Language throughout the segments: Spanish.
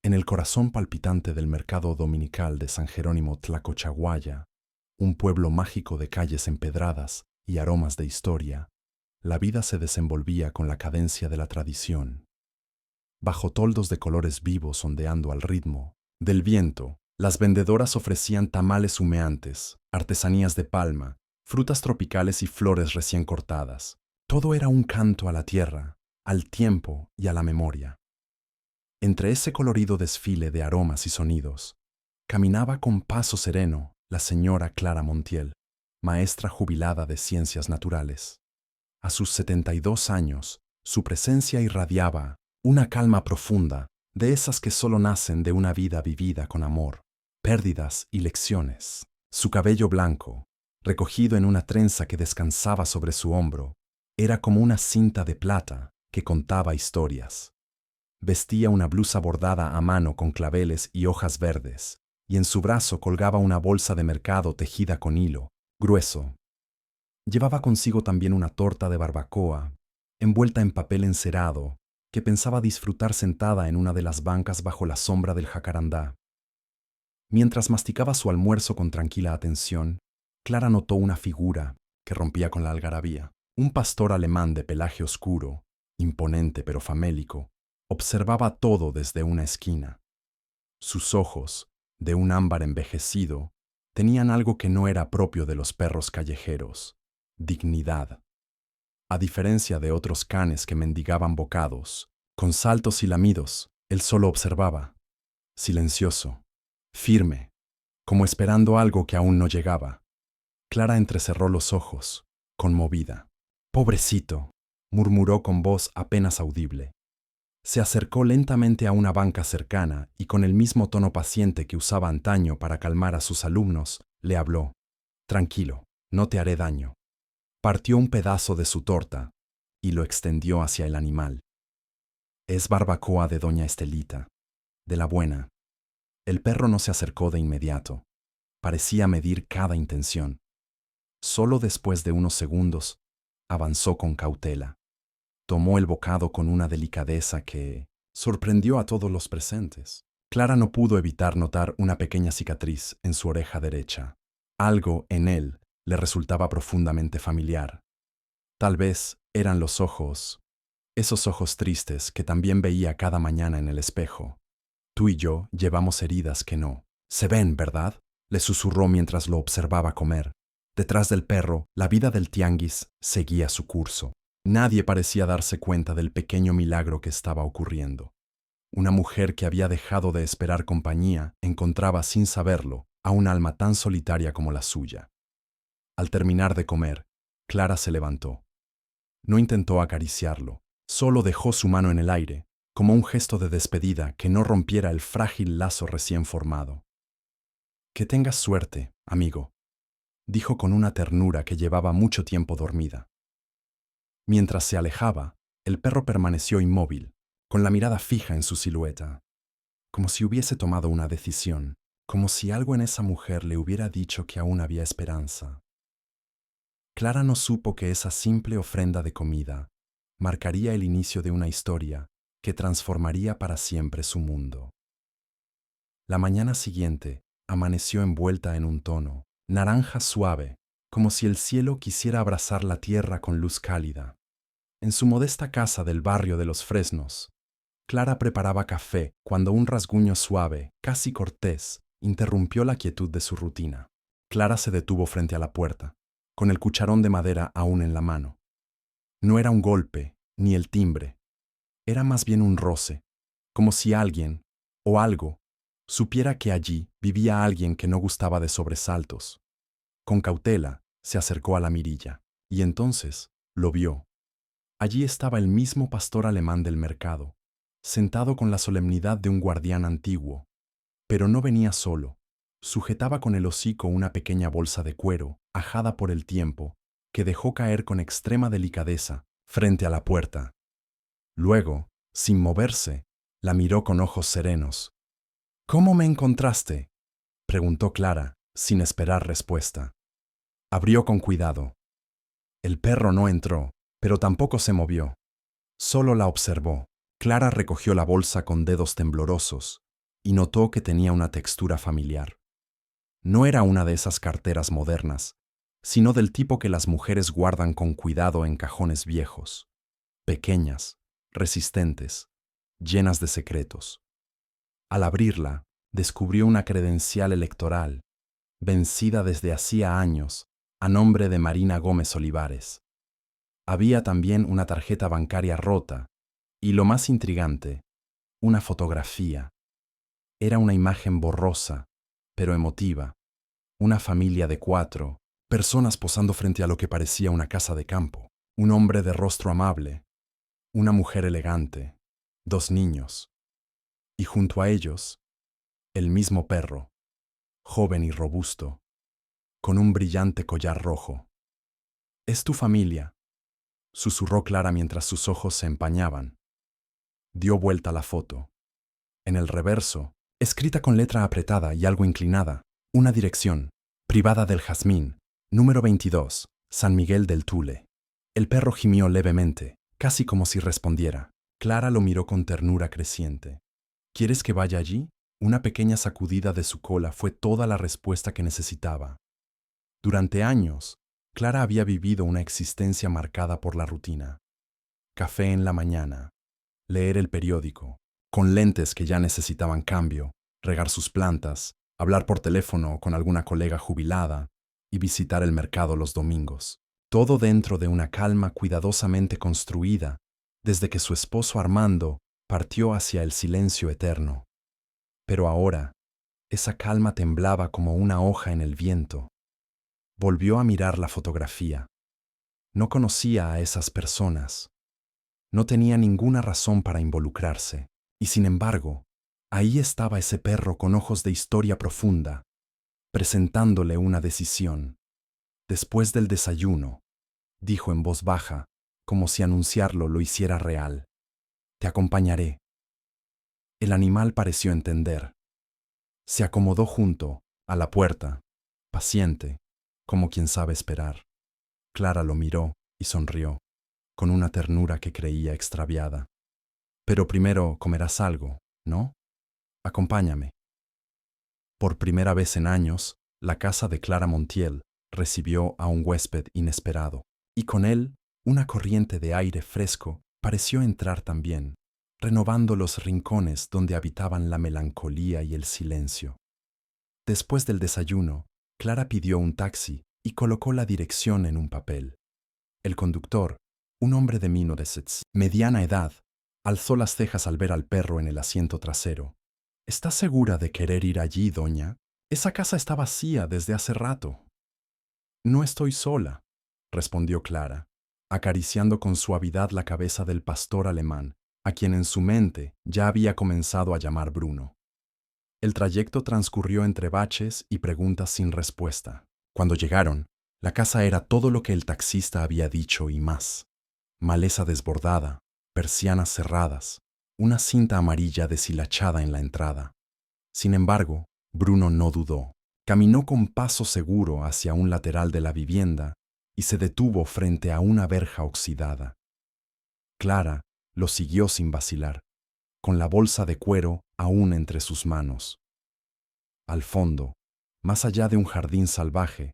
En el corazón palpitante del mercado dominical de San Jerónimo Tlacochahuaya, un pueblo mágico de calles empedradas y aromas de historia, la vida se desenvolvía con la cadencia de la tradición. Bajo toldos de colores vivos ondeando al ritmo del viento, las vendedoras ofrecían tamales humeantes, artesanías de palma, frutas tropicales y flores recién cortadas. Todo era un canto a la tierra, al tiempo y a la memoria. Entre ese colorido desfile de aromas y sonidos, caminaba con paso sereno la señora Clara Montiel, maestra jubilada de ciencias naturales. A sus 72 años, su presencia irradiaba una calma profunda, de esas que solo nacen de una vida vivida con amor, pérdidas y lecciones. Su cabello blanco, recogido en una trenza que descansaba sobre su hombro, era como una cinta de plata que contaba historias. Vestía una blusa bordada a mano con claveles y hojas verdes, y en su brazo colgaba una bolsa de mercado tejida con hilo grueso. Llevaba consigo también una torta de barbacoa, envuelta en papel encerado, que pensaba disfrutar sentada en una de las bancas bajo la sombra del jacarandá. Mientras masticaba su almuerzo con tranquila atención, Clara notó una figura que rompía con la algarabía. Un pastor alemán de pelaje oscuro, imponente pero famélico, observaba todo desde una esquina. Sus ojos, de un ámbar envejecido, tenían algo que no era propio de los perros callejeros: dignidad. A diferencia de otros canes que mendigaban bocados, con saltos y lamidos, él solo observaba, silencioso, firme, como esperando algo que aún no llegaba. Clara entrecerró los ojos, conmovida. «Pobrecito», murmuró con voz apenas audible. Se acercó lentamente a una banca cercana y con el mismo tono paciente que usaba antaño para calmar a sus alumnos, le habló. «Tranquilo, no te haré daño». Partió un pedazo de su torta y lo extendió hacia el animal. «Es barbacoa de doña Estelita, de la buena». El perro no se acercó de inmediato. Parecía medir cada intención. Solo después de unos segundos, avanzó con cautela. Tomó el bocado con una delicadeza que sorprendió a todos los presentes. Clara no pudo evitar notar una pequeña cicatriz en su oreja derecha. Algo en él le resultaba profundamente familiar. Tal vez eran los ojos, esos ojos tristes que también veía cada mañana en el espejo. «Tú y yo llevamos heridas que no se ven, ¿verdad?», le susurró mientras lo observaba comer. Detrás del perro, la vida del tianguis seguía su curso. Nadie parecía darse cuenta del pequeño milagro que estaba ocurriendo. Una mujer que había dejado de esperar compañía encontraba sin saberlo a un alma tan solitaria como la suya. Al terminar de comer, Clara se levantó. No intentó acariciarlo, solo dejó su mano en el aire, como un gesto de despedida que no rompiera el frágil lazo recién formado. «Que tengas suerte, amigo», dijo con una ternura que llevaba mucho tiempo dormida. Mientras se alejaba, el perro permaneció inmóvil, con la mirada fija en su silueta, como si hubiese tomado una decisión, como si algo en esa mujer le hubiera dicho que aún había esperanza. Clara no supo que esa simple ofrenda de comida marcaría el inicio de una historia que transformaría para siempre su mundo. La mañana siguiente amaneció envuelta en un tono naranja suave, como si el cielo quisiera abrazar la tierra con luz cálida. En su modesta casa del barrio de Los Fresnos, Clara preparaba café cuando un rasguño suave, casi cortés, interrumpió la quietud de su rutina. Clara se detuvo frente a la puerta, con el cucharón de madera aún en la mano. No era un golpe, ni el timbre. Era más bien un roce, como si alguien, o algo, supiera que allí vivía alguien que no gustaba de sobresaltos. Con cautela, se acercó a la mirilla, y entonces lo vio. Allí estaba el mismo pastor alemán del mercado, sentado con la solemnidad de un guardián antiguo. Pero no venía solo. Sujetaba con el hocico una pequeña bolsa de cuero, ajada por el tiempo, que dejó caer con extrema delicadeza frente a la puerta. Luego, sin moverse, la miró con ojos serenos. «¿Cómo me encontraste?», preguntó Clara, sin esperar respuesta. Abrió con cuidado. El perro no entró, pero tampoco se movió. Solo la observó. Clara recogió la bolsa con dedos temblorosos y notó que tenía una textura familiar. No era una de esas carteras modernas, sino del tipo que las mujeres guardan con cuidado en cajones viejos, pequeñas, resistentes, llenas de secretos. Al abrirla, descubrió una credencial electoral, vencida desde hacía años, a nombre de Marina Gómez Olivares. Había también una tarjeta bancaria rota y, lo más intrigante, una fotografía. Era una imagen borrosa, pero emotiva. Una familia de 4 personas posando frente a lo que parecía una casa de campo. Un hombre de rostro amable, una mujer elegante, 2 niños. Y junto a ellos, el mismo perro, joven y robusto, con un brillante collar rojo. «Es tu familia», susurró Clara mientras sus ojos se empañaban. Dio vuelta la foto. En el reverso, escrita con letra apretada y algo inclinada, una dirección: Privada del Jazmín, número 22, San Miguel del Tule. El perro gimió levemente, casi como si respondiera. Clara lo miró con ternura creciente. «¿Quieres que vaya allí?». Una pequeña sacudida de su cola fue toda la respuesta que necesitaba. Durante años, Clara había vivido una existencia marcada por la rutina. Café en la mañana, leer el periódico, con lentes que ya necesitaban cambio, regar sus plantas, hablar por teléfono con alguna colega jubilada y visitar el mercado los domingos. Todo dentro de una calma cuidadosamente construida desde que su esposo Armando partió hacia el silencio eterno. Pero ahora, esa calma temblaba como una hoja en el viento. Volvió a mirar la fotografía. No conocía a esas personas. No tenía ninguna razón para involucrarse. Y sin embargo, ahí estaba ese perro con ojos de historia profunda, presentándole una decisión. «Después del desayuno», dijo en voz baja, como si anunciarlo lo hiciera real, «te acompañaré». El animal pareció entender. Se acomodó junto, a la puerta, paciente, como quien sabe esperar. Clara lo miró y sonrió, con una ternura que creía extraviada. «Pero primero comerás algo, ¿no? Acompáñame». Por primera vez en años, la casa de Clara Montiel recibió a un huésped inesperado, y con él una corriente de aire fresco pareció entrar también, renovando los rincones donde habitaban la melancolía y el silencio. Después del desayuno, Clara pidió un taxi y colocó la dirección en un papel. El conductor, un hombre de mediana edad, alzó las cejas al ver al perro en el asiento trasero. «¿Está segura de querer ir allí, doña? Esa casa está vacía desde hace rato». «No estoy sola», respondió Clara, acariciando con suavidad la cabeza del pastor alemán, a quien en su mente ya había comenzado a llamar Bruno. El trayecto transcurrió entre baches y preguntas sin respuesta. Cuando llegaron, la casa era todo lo que el taxista había dicho y más. Maleza desbordada, persianas cerradas, una cinta amarilla deshilachada en la entrada. Sin embargo, Bruno no dudó. Caminó con paso seguro hacia un lateral de la vivienda y se detuvo frente a una verja oxidada. Clara lo siguió sin vacilar, con la bolsa de cuero aún entre sus manos. Al fondo, más allá de un jardín salvaje,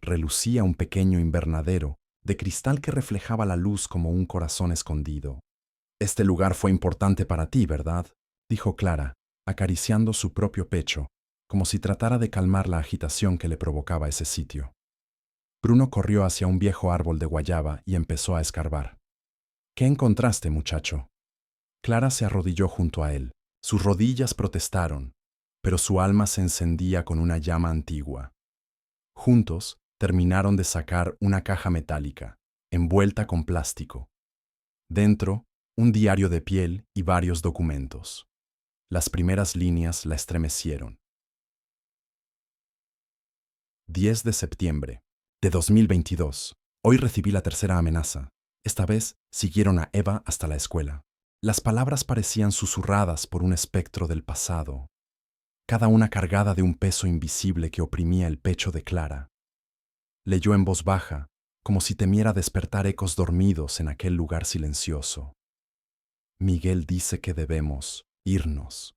relucía un pequeño invernadero de cristal que reflejaba la luz como un corazón escondido. «Este lugar fue importante para ti, ¿verdad?», dijo Clara, acariciando su propio pecho, como si tratara de calmar la agitación que le provocaba ese sitio. Bruno corrió hacia un viejo árbol de guayaba y empezó a escarbar. «¿Qué encontraste, muchacho?». Clara se arrodilló junto a él. Sus rodillas protestaron, pero su alma se encendía con una llama antigua. Juntos terminaron de sacar una caja metálica, envuelta con plástico. Dentro, un diario de piel y varios documentos. Las primeras líneas la estremecieron. 10 de septiembre de 2022. Hoy recibí la tercera amenaza. Esta vez siguieron a Eva hasta la escuela. Las palabras parecían susurradas por un espectro del pasado, cada una cargada de un peso invisible que oprimía el pecho de Clara. Leyó en voz baja, como si temiera despertar ecos dormidos en aquel lugar silencioso. «Miguel dice que debemos irnos».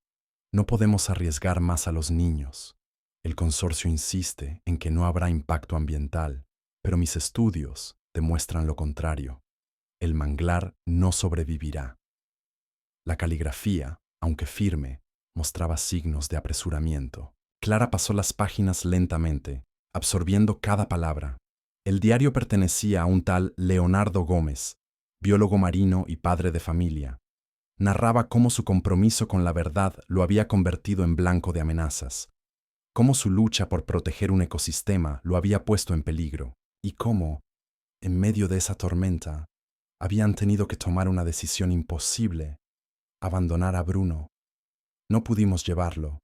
No podemos arriesgar más a los niños. El consorcio insiste en que no habrá impacto ambiental, pero mis estudios demuestran lo contrario. El manglar no sobrevivirá. La caligrafía, aunque firme, mostraba signos de apresuramiento. Clara pasó las páginas lentamente, absorbiendo cada palabra. El diario pertenecía a un tal Leonardo Gómez, biólogo marino y padre de familia. Narraba cómo su compromiso con la verdad lo había convertido en blanco de amenazas, cómo su lucha por proteger un ecosistema lo había puesto en peligro, y cómo, en medio de esa tormenta, habían tenido que tomar una decisión imposible: abandonar a Bruno. No pudimos llevarlo.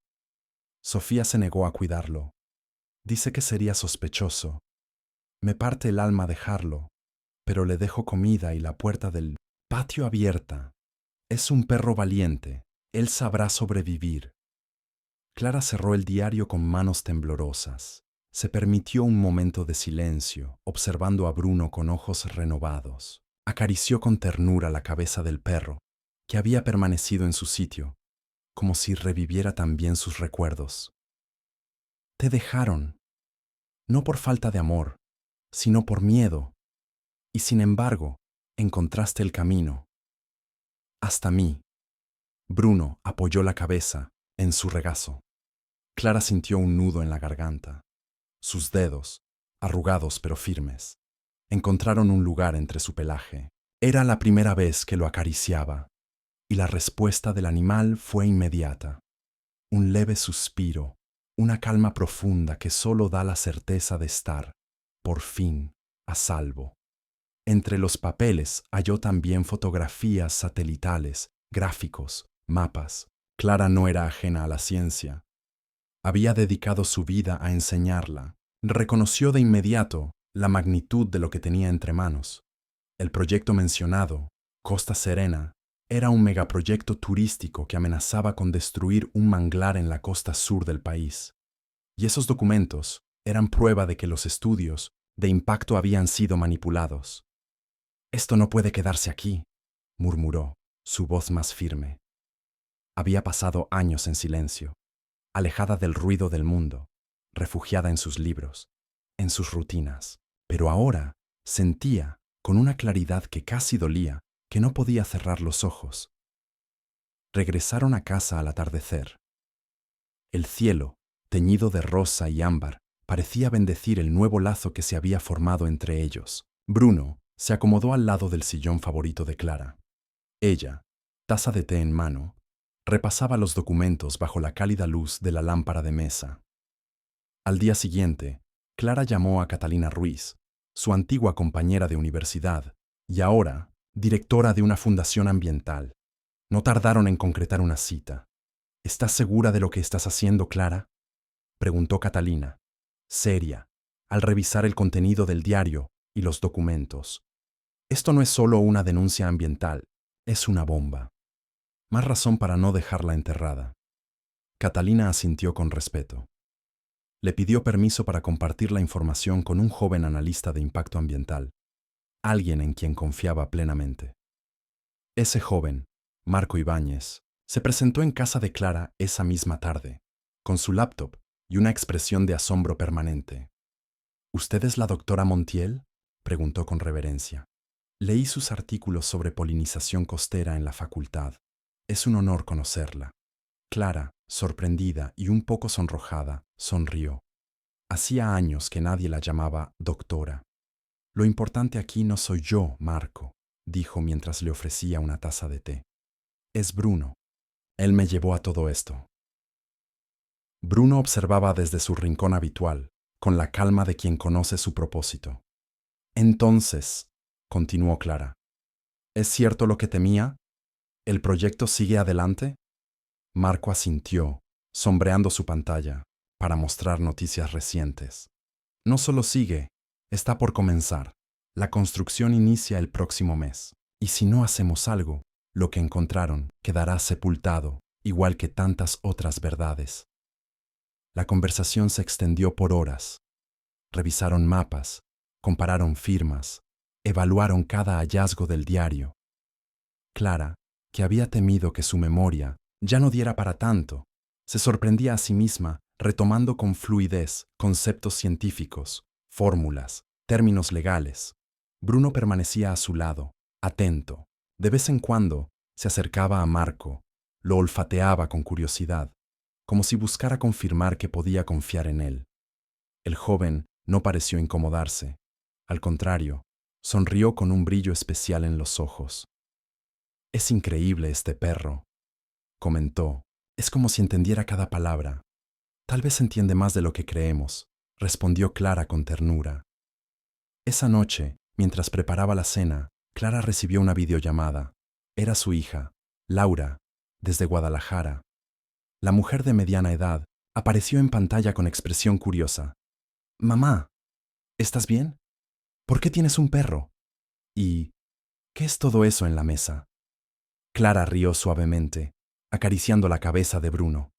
Sofía se negó a cuidarlo. Dice que sería sospechoso. Me parte el alma dejarlo, pero le dejo comida y la puerta del patio abierta. Es un perro valiente. Él sabrá sobrevivir. Clara cerró el diario con manos temblorosas. Se permitió un momento de silencio, observando a Bruno con ojos renovados. Acarició con ternura la cabeza del perro, que había permanecido en su sitio, como si reviviera también sus recuerdos. Te dejaron, no por falta de amor, sino por miedo, y sin embargo, encontraste el camino. Hasta mí. Bruno apoyó la cabeza en su regazo. Clara sintió un nudo en la garganta. Sus dedos, arrugados pero firmes, encontraron un lugar entre su pelaje. Era la primera vez que lo acariciaba, y la respuesta del animal fue inmediata. Un leve suspiro, una calma profunda que solo da la certeza de estar, por fin, a salvo. Entre los papeles halló también fotografías satelitales, gráficos, mapas. Clara no era ajena a la ciencia. Había dedicado su vida a enseñarla. Reconoció de inmediato la magnitud de lo que tenía entre manos. El proyecto mencionado, Costa Serena, era un megaproyecto turístico que amenazaba con destruir un manglar en la costa sur del país. Y esos documentos eran prueba de que los estudios de impacto habían sido manipulados. «Esto no puede quedarse aquí», murmuró, su voz más firme. Había pasado años en silencio, alejada del ruido del mundo, refugiada en sus libros, en sus rutinas. Pero ahora sentía, con una claridad que casi dolía, que no podía cerrar los ojos. Regresaron a casa al atardecer. El cielo, teñido de rosa y ámbar, parecía bendecir el nuevo lazo que se había formado entre ellos. Bruno se acomodó al lado del sillón favorito de Clara. Ella, taza de té en mano, repasaba los documentos bajo la cálida luz de la lámpara de mesa. Al día siguiente, Clara llamó a Catalina Ruiz, su antigua compañera de universidad, y ahora directora de una fundación ambiental. No tardaron en concretar una cita. «¿Estás segura de lo que estás haciendo, Clara?», preguntó Catalina, seria, al revisar el contenido del diario y los documentos. «Esto no es solo una denuncia ambiental, es una bomba. Más razón para no dejarla enterrada». Catalina asintió con respeto. Le pidió permiso para compartir la información con un joven analista de impacto ambiental, alguien en quien confiaba plenamente. Ese joven, Marco Ibáñez, se presentó en casa de Clara esa misma tarde, con su laptop y una expresión de asombro permanente. «¿Usted es la doctora Montiel?», preguntó con reverencia. «Leí sus artículos sobre polinización costera en la facultad. Es un honor conocerla». Clara, sorprendida y un poco sonrojada, sonrió. Hacía años que nadie la llamaba doctora. «Lo importante aquí no soy yo, Marco», dijo mientras le ofrecía una taza de té. «Es Bruno. Él me llevó a todo esto». Bruno observaba desde su rincón habitual, con la calma de quien conoce su propósito. «Entonces», continuó Clara, «¿es cierto lo que temía? ¿El proyecto sigue adelante?». Marco asintió, sombreando su pantalla, para mostrar noticias recientes. «No solo sigue, está por comenzar. La construcción inicia el próximo mes. Y si no hacemos algo, lo que encontraron quedará sepultado, igual que tantas otras verdades». La conversación se extendió por horas. Revisaron mapas, compararon firmas, evaluaron cada hallazgo del diario. Clara, que había temido que su memoria ya no diera para tanto, Se sorprendía a sí misma, retomando con fluidez conceptos científicos, fórmulas, términos legales. Bruno permanecía a su lado, atento. De vez en cuando se acercaba a Marco, lo olfateaba con curiosidad, como si buscara confirmar que podía confiar en él. El joven no pareció incomodarse. Al contrario, sonrió con un brillo especial en los ojos. «Es increíble este perro», comentó. «Es como si entendiera cada palabra». «Tal vez entiende más de lo que creemos», respondió Clara con ternura. Esa noche, mientras preparaba la cena, Clara recibió una videollamada. Era su hija, Laura, desde Guadalajara. La mujer de mediana edad apareció en pantalla con expresión curiosa. «Mamá, ¿estás bien? ¿Por qué tienes un perro? ¿Y qué es todo eso en la mesa?» Clara rió suavemente, acariciando la cabeza de Bruno.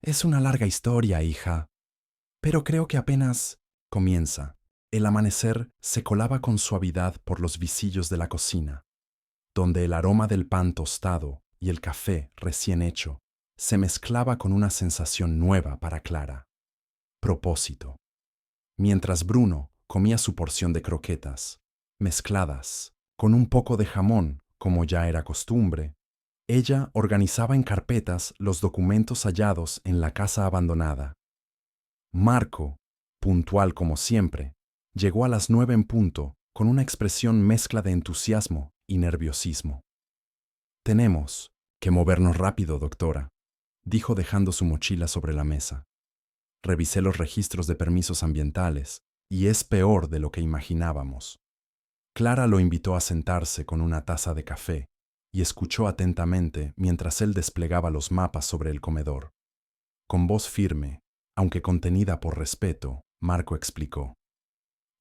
«Es una larga historia, hija, pero creo que apenas comienza». El amanecer se colaba con suavidad por los visillos de la cocina, donde el aroma del pan tostado y el café recién hecho se mezclaba con una sensación nueva para Clara. Propósito. Mientras Bruno comía su porción de croquetas, mezcladas con un poco de jamón, como ya era costumbre, ella organizaba en carpetas los documentos hallados en la casa abandonada. Marco, puntual como siempre, llegó a las 9 en punto, con una expresión mezcla de entusiasmo y nerviosismo. «Tenemos que movernos rápido, doctora», dijo dejando su mochila sobre la mesa. «Revisé los registros de permisos ambientales, y es peor de lo que imaginábamos». Clara lo invitó a sentarse con una taza de café, y escuchó atentamente mientras él desplegaba los mapas sobre el comedor. Con voz firme, aunque contenida por respeto, Marco explicó.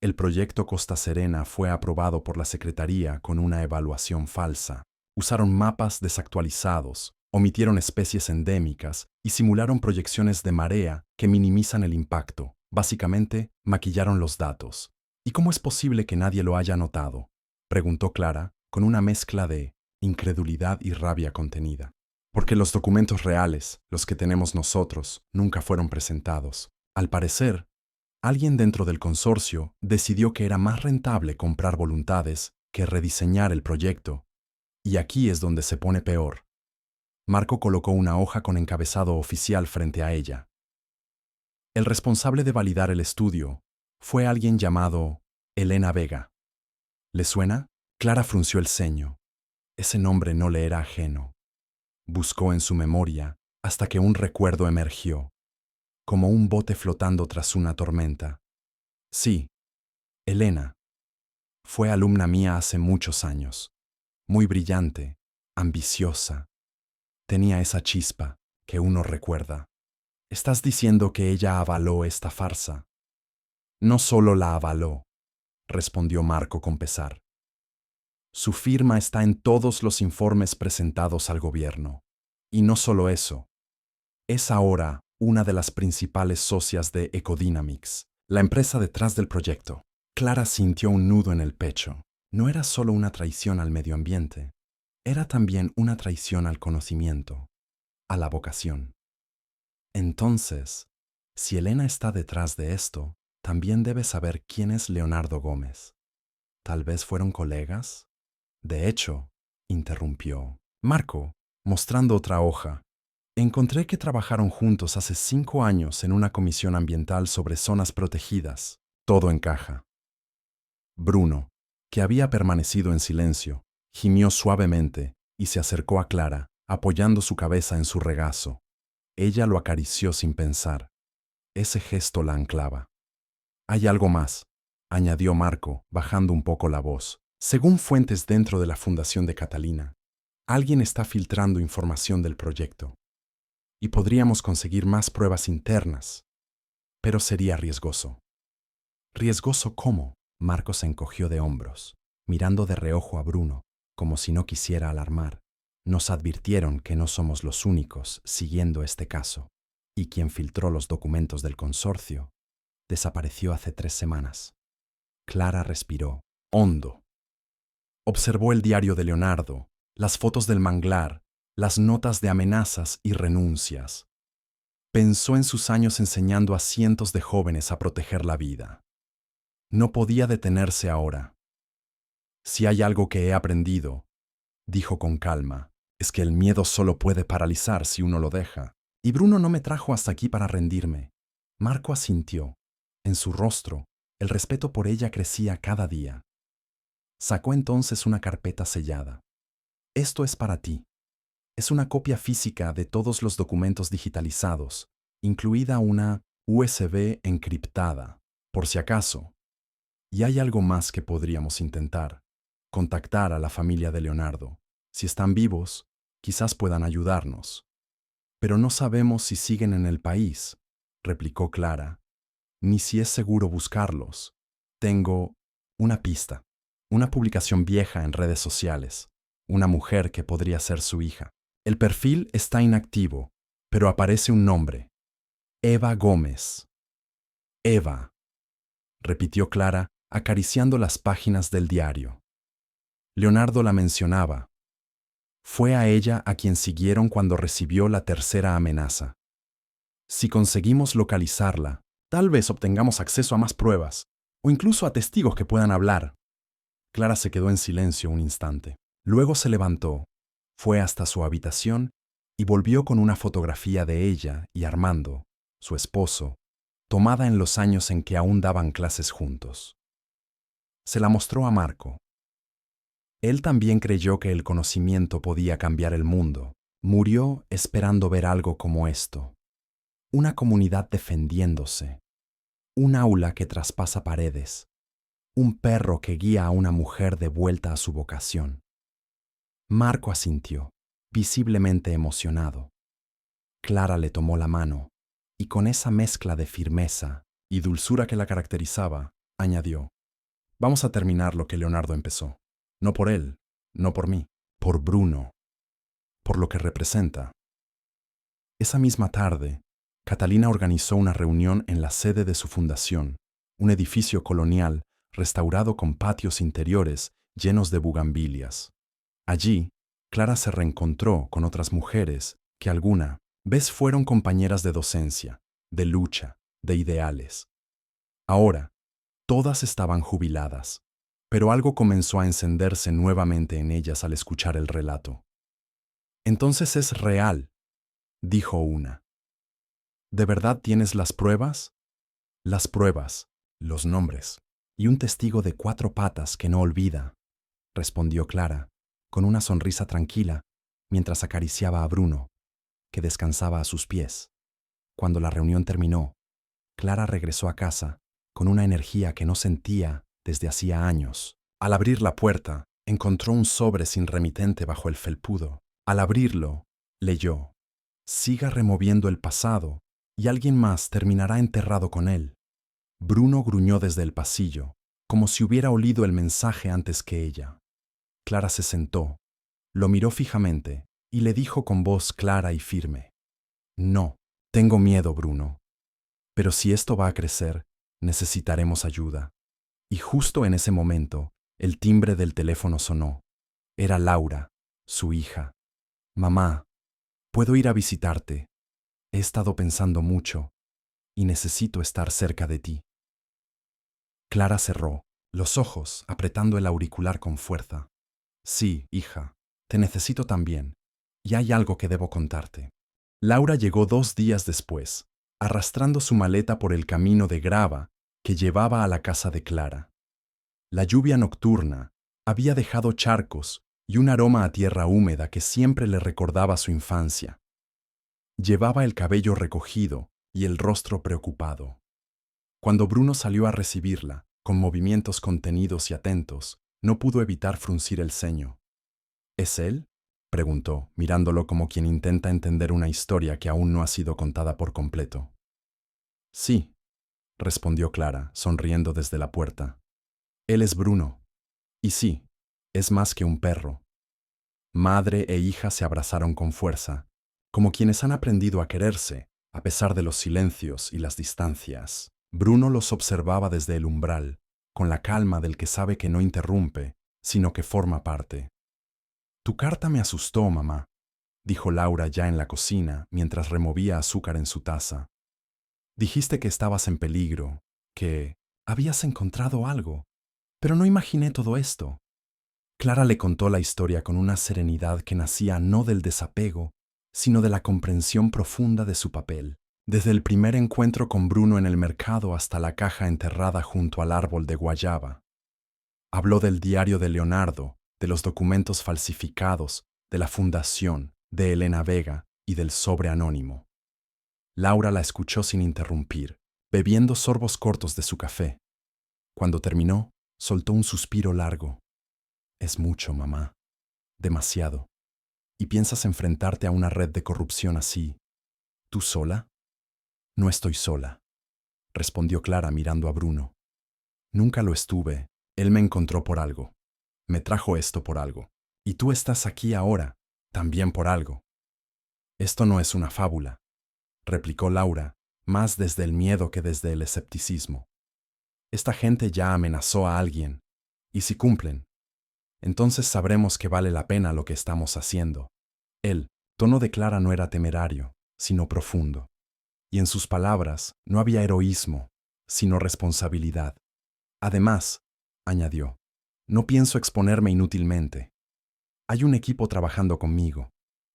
El proyecto Costa Serena fue aprobado por la Secretaría con una evaluación falsa. Usaron mapas desactualizados, omitieron especies endémicas y simularon proyecciones de marea que minimizan el impacto. Básicamente, maquillaron los datos. «¿Y cómo es posible que nadie lo haya notado?», preguntó Clara, con una mezcla de incredulidad y rabia contenida. «Porque los documentos reales, los que tenemos nosotros, nunca fueron presentados. Al parecer, alguien dentro del consorcio decidió que era más rentable comprar voluntades que rediseñar el proyecto. Y aquí es donde se pone peor». Marco colocó una hoja con encabezado oficial frente a ella. El responsable de validar el estudio fue alguien llamado Elena Vega. ¿Le suena? Clara frunció el ceño. Ese nombre no le era ajeno. Buscó en su memoria hasta que un recuerdo emergió, como un bote flotando tras una tormenta. Sí, Elena. Fue alumna mía hace muchos años. Muy brillante, ambiciosa. Tenía esa chispa que uno recuerda. ¿Estás diciendo que ella avaló esta farsa? No solo la avaló, respondió Marco con pesar. Su firma está en todos los informes presentados al gobierno. Y no solo eso. Es ahora una de las principales socias de Ecodynamics, la empresa detrás del proyecto. Clara sintió un nudo en el pecho. No era solo una traición al medio ambiente, era también una traición al conocimiento, a la vocación. Entonces, si Elena está detrás de esto, también debe saber quién es Leonardo Gómez. ¿Tal vez fueron colegas? De hecho, interrumpió Marco, mostrando otra hoja. Encontré que trabajaron juntos hace 5 años en una comisión ambiental sobre zonas protegidas. Todo encaja. Bruno, que había permanecido en silencio, gimió suavemente y se acercó a Clara, apoyando su cabeza en su regazo. Ella lo acarició sin pensar. Ese gesto la anclaba. «Hay algo más», añadió Marco, bajando un poco la voz. «Según fuentes dentro de la Fundación de Catalina, alguien está filtrando información del proyecto. Y podríamos conseguir más pruebas internas, pero sería riesgoso». «¿Riesgoso cómo?». Marco se encogió de hombros, mirando de reojo a Bruno, como si no quisiera alarmar. «Nos advirtieron que no somos los únicos siguiendo este caso, y quien filtró los documentos del consorcio desapareció hace 3 semanas». Clara respiró hondo. Observó el diario de Leonardo, las fotos del manglar, las notas de amenazas y renuncias. Pensó en sus años enseñando a cientos de jóvenes a proteger la vida. No podía detenerse ahora. Si hay algo que he aprendido, dijo con calma, es que el miedo solo puede paralizar si uno lo deja. Y Bruno no me trajo hasta aquí para rendirme. Marco asintió. En su rostro, el respeto por ella crecía cada día. Sacó entonces una carpeta sellada. Esto es para ti. Es una copia física de todos los documentos digitalizados, incluida una USB encriptada, por si acaso. Y hay algo más que podríamos intentar. Contactar a la familia de Leonardo. Si están vivos, quizás puedan ayudarnos. Pero no sabemos si siguen en el país, replicó Clara, ni si es seguro buscarlos. Tengo una pista, una publicación vieja en redes sociales, una mujer que podría ser su hija. El perfil está inactivo, pero aparece un nombre. Eva Gómez. Eva, repitió Clara, acariciando las páginas del diario. Leonardo la mencionaba. Fue a ella a quien siguieron cuando recibió la tercera amenaza. Si conseguimos localizarla, tal vez obtengamos acceso a más pruebas, o incluso a testigos que puedan hablar. Clara se quedó en silencio un instante. Luego se levantó, fue hasta su habitación y volvió con una fotografía de ella y Armando, su esposo, tomada en los años en que aún daban clases juntos. Se la mostró a Marco. Él también creyó que el conocimiento podía cambiar el mundo. Murió esperando ver algo como esto. Una comunidad defendiéndose. Un aula que traspasa paredes. Un perro que guía a una mujer de vuelta a su vocación. Marco asintió, visiblemente emocionado. Clara le tomó la mano, y con esa mezcla de firmeza y dulzura que la caracterizaba, añadió, vamos a terminar lo que Leonardo empezó. No por él, no por mí, por Bruno, por lo que representa. Esa misma tarde, Catalina organizó una reunión en la sede de su fundación, un edificio colonial restaurado con patios interiores llenos de bugambilias. Allí, Clara se reencontró con otras mujeres que alguna vez fueron compañeras de docencia, de lucha, de ideales. Ahora, todas estaban jubiladas, pero algo comenzó a encenderse nuevamente en ellas al escuchar el relato. Entonces es real, dijo una. ¿De verdad tienes las pruebas? Las pruebas, los nombres, y un testigo de 4 patas que no olvida, respondió Clara, con una sonrisa tranquila, mientras acariciaba a Bruno, que descansaba a sus pies. Cuando la reunión terminó, Clara regresó a casa con una energía que no sentía desde hacía años. Al abrir la puerta, encontró un sobre sin remitente bajo el felpudo. Al abrirlo, leyó: siga removiendo el pasado y alguien más terminará enterrado con él. Bruno gruñó desde el pasillo, como si hubiera olido el mensaje antes que ella. Clara se sentó, lo miró fijamente y le dijo con voz clara y firme: no, tengo miedo, Bruno. Pero si esto va a crecer, necesitaremos ayuda. Y justo en ese momento, el timbre del teléfono sonó. Era Laura, su hija. Mamá, ¿puedo ir a visitarte? He estado pensando mucho y necesito estar cerca de ti. Clara cerró los ojos, apretando el auricular con fuerza. Sí, hija, te necesito también, y hay algo que debo contarte. Laura llegó 2 días después, arrastrando su maleta por el camino de grava que llevaba a la casa de Clara. La lluvia nocturna había dejado charcos y un aroma a tierra húmeda que siempre le recordaba su infancia. Llevaba el cabello recogido y el rostro preocupado. Cuando Bruno salió a recibirla, con movimientos contenidos y atentos, no pudo evitar fruncir el ceño. ¿Es él?, preguntó, mirándolo como quien intenta entender una historia que aún no ha sido contada por completo. Sí, respondió Clara, sonriendo desde la puerta. Él es Bruno. Y sí, es más que un perro. Madre e hija se abrazaron con fuerza, como quienes han aprendido a quererse, a pesar de los silencios y las distancias. Bruno los observaba desde el umbral, con la calma del que sabe que no interrumpe, sino que forma parte. Tu carta me asustó, mamá, dijo Laura ya en la cocina mientras removía azúcar en su taza. Dijiste que estabas en peligro, que habías encontrado algo, pero no imaginé todo esto. Clara le contó la historia con una serenidad que nacía no del desapego, sino de la comprensión profunda de su papel, desde el primer encuentro con Bruno en el mercado hasta la caja enterrada junto al árbol de guayaba. Habló del diario de Leonardo, de los documentos falsificados, de la fundación, de Elena Vega y del sobre anónimo. Laura la escuchó sin interrumpir, bebiendo sorbos cortos de su café. Cuando terminó, soltó un suspiro largo. Es mucho, mamá. Demasiado. ¿Y piensas enfrentarte a una red de corrupción así? ¿Tú sola? No estoy sola, respondió Clara mirando a Bruno. Nunca lo estuve. Él me encontró por algo. Me trajo esto por algo. Y tú estás aquí ahora, también por algo. Esto no es una fábula, replicó Laura, más desde el miedo que desde el escepticismo. Esta gente ya amenazó a alguien, y si cumplen, entonces sabremos que vale la pena lo que estamos haciendo. El tono de Clara no era temerario, sino profundo, y en sus palabras no había heroísmo, sino responsabilidad. Además, añadió, no pienso exponerme inútilmente. Hay un equipo trabajando conmigo.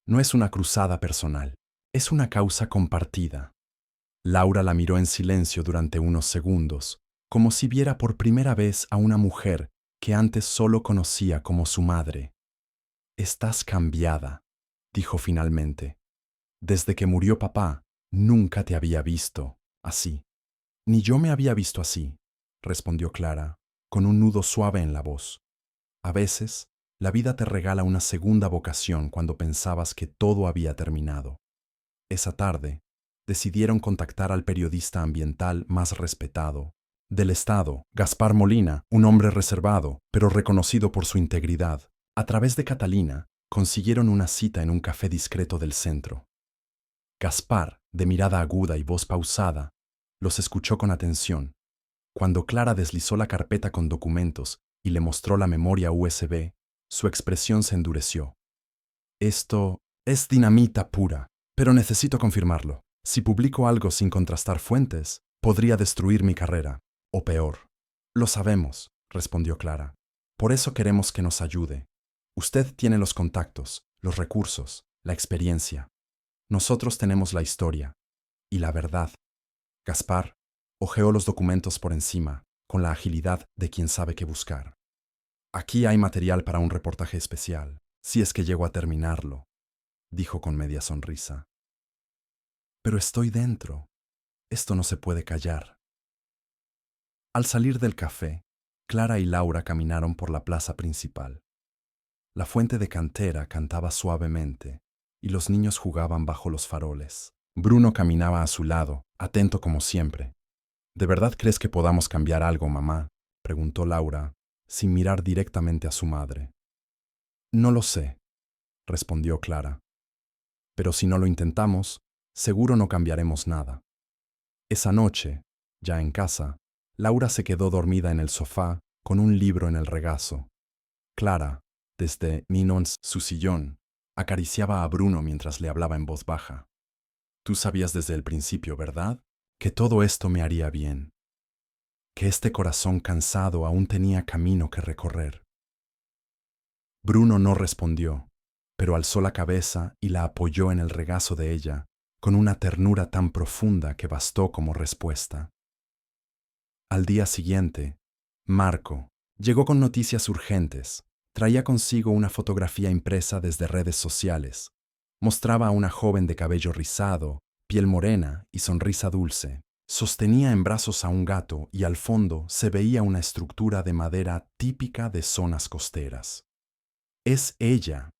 No es una cruzada personal, es una causa compartida. Laura la miró en silencio durante unos segundos, como si viera por primera vez a una mujer que antes solo conocía como su madre. Estás cambiada, dijo finalmente. Desde que murió papá, nunca te había visto así. Ni yo me había visto así, respondió Clara, con un nudo suave en la voz. A veces, la vida te regala una segunda vocación cuando pensabas que todo había terminado. Esa tarde, decidieron contactar al periodista ambiental más respetado del Estado, Gaspar Molina, un hombre reservado, pero reconocido por su integridad. A través de Catalina, consiguieron una cita en un café discreto del centro. Gaspar, de mirada aguda y voz pausada, los escuchó con atención. Cuando Clara deslizó la carpeta con documentos y le mostró la memoria USB, su expresión se endureció. Esto es dinamita pura, pero necesito confirmarlo. Si publico algo sin contrastar fuentes, podría destruir mi carrera. O peor. Lo sabemos, respondió Clara. Por eso queremos que nos ayude. Usted tiene los contactos, los recursos, la experiencia. Nosotros tenemos la historia y la verdad. Gaspar hojeó los documentos por encima, con la agilidad de quien sabe qué buscar. Aquí hay material para un reportaje especial, si es que llego a terminarlo, dijo con media sonrisa. Pero estoy dentro. Esto no se puede callar. Al salir del café, Clara y Laura caminaron por la plaza principal. La fuente de cantera cantaba suavemente y los niños jugaban bajo los faroles. Bruno caminaba a su lado, atento como siempre. ¿De verdad crees que podamos cambiar algo, mamá?, preguntó Laura, sin mirar directamente a su madre. No lo sé, respondió Clara. Pero si no lo intentamos, seguro no cambiaremos nada. Esa noche, ya en casa, Laura se quedó dormida en el sofá con un libro en el regazo. Clara, desde Ninons su sillón, acariciaba a Bruno mientras le hablaba en voz baja. Tú sabías desde el principio, ¿verdad?, que todo esto me haría bien. Que este corazón cansado aún tenía camino que recorrer. Bruno no respondió, pero alzó la cabeza y la apoyó en el regazo de ella, con una ternura tan profunda que bastó como respuesta. Al día siguiente, Marco llegó con noticias urgentes. Traía consigo una fotografía impresa desde redes sociales. Mostraba a una joven de cabello rizado, piel morena y sonrisa dulce. Sostenía en brazos a un gato y al fondo se veía una estructura de madera típica de zonas costeras. Es ella,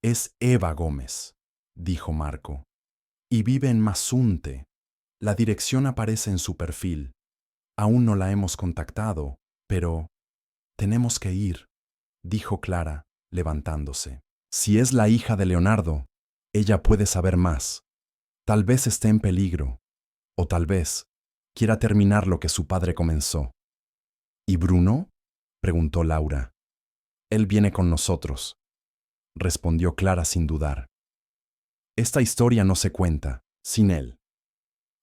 es Eva Gómez, dijo Marco. Y vive en Mazunte. La dirección aparece en su perfil. Aún no la hemos contactado, pero tenemos que ir, dijo Clara, levantándose. Si es la hija de Leonardo, ella puede saber más. Tal vez esté en peligro, o tal vez quiera terminar lo que su padre comenzó. ¿Y Bruno?, preguntó Laura. Él viene con nosotros, respondió Clara sin dudar. Esta historia no se cuenta sin él.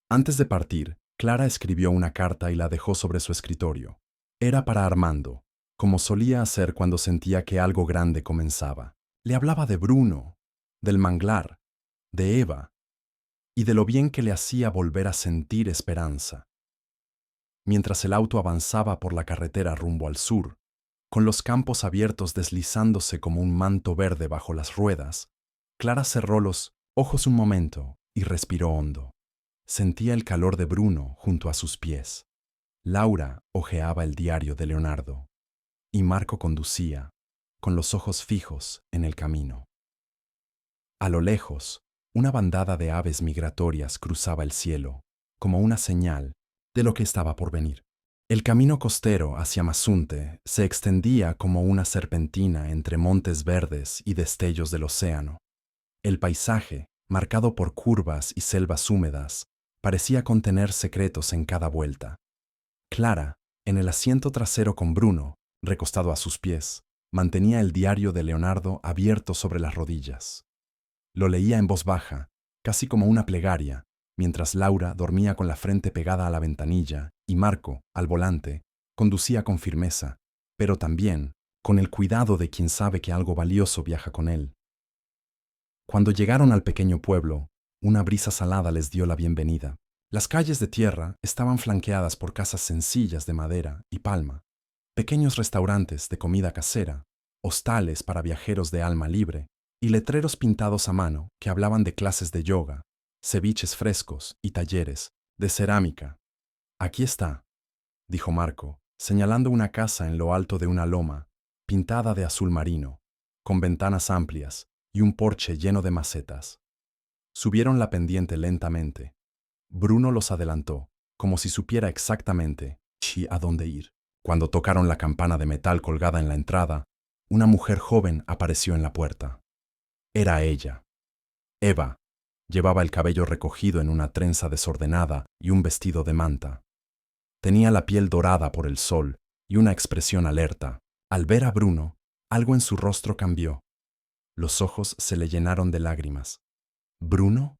Antes de partir, Clara escribió una carta y la dejó sobre su escritorio. Era para Armando, como solía hacer cuando sentía que algo grande comenzaba. Le hablaba de Bruno, del manglar, de Eva, y de lo bien que le hacía volver a sentir esperanza. Mientras el auto avanzaba por la carretera rumbo al sur, con los campos abiertos deslizándose como un manto verde bajo las ruedas, Clara cerró los ojos un momento y respiró hondo. Sentía el calor de Bruno junto a sus pies. Laura hojeaba el diario de Leonardo, y Marco conducía, con los ojos fijos en el camino. A lo lejos, una bandada de aves migratorias cruzaba el cielo, como una señal de lo que estaba por venir. El camino costero hacia Mazunte se extendía como una serpentina entre montes verdes y destellos del océano. El paisaje, marcado por curvas y selvas húmedas, parecía contener secretos en cada vuelta. Clara, en el asiento trasero con Bruno, recostado a sus pies, mantenía el diario de Leonardo abierto sobre las rodillas. Lo leía en voz baja, casi como una plegaria, mientras Laura dormía con la frente pegada a la ventanilla y Marco, al volante, conducía con firmeza, pero también con el cuidado de quien sabe que algo valioso viaja con él. Cuando llegaron al pequeño pueblo, una brisa salada les dio la bienvenida. Las calles de tierra estaban flanqueadas por casas sencillas de madera y palma, pequeños restaurantes de comida casera, hostales para viajeros de alma libre y letreros pintados a mano que hablaban de clases de yoga, ceviches frescos y talleres de cerámica. Aquí está, dijo Marco, señalando una casa en lo alto de una loma, pintada de azul marino, con ventanas amplias y un porche lleno de macetas. Subieron la pendiente lentamente. Bruno los adelantó, como si supiera exactamente a dónde ir. Cuando tocaron la campana de metal colgada en la entrada, una mujer joven apareció en la puerta. Era ella. Eva. Llevaba el cabello recogido en una trenza desordenada y un vestido de manta. Tenía la piel dorada por el sol y una expresión alerta. Al ver a Bruno, algo en su rostro cambió. Los ojos se le llenaron de lágrimas. ¿Bruno?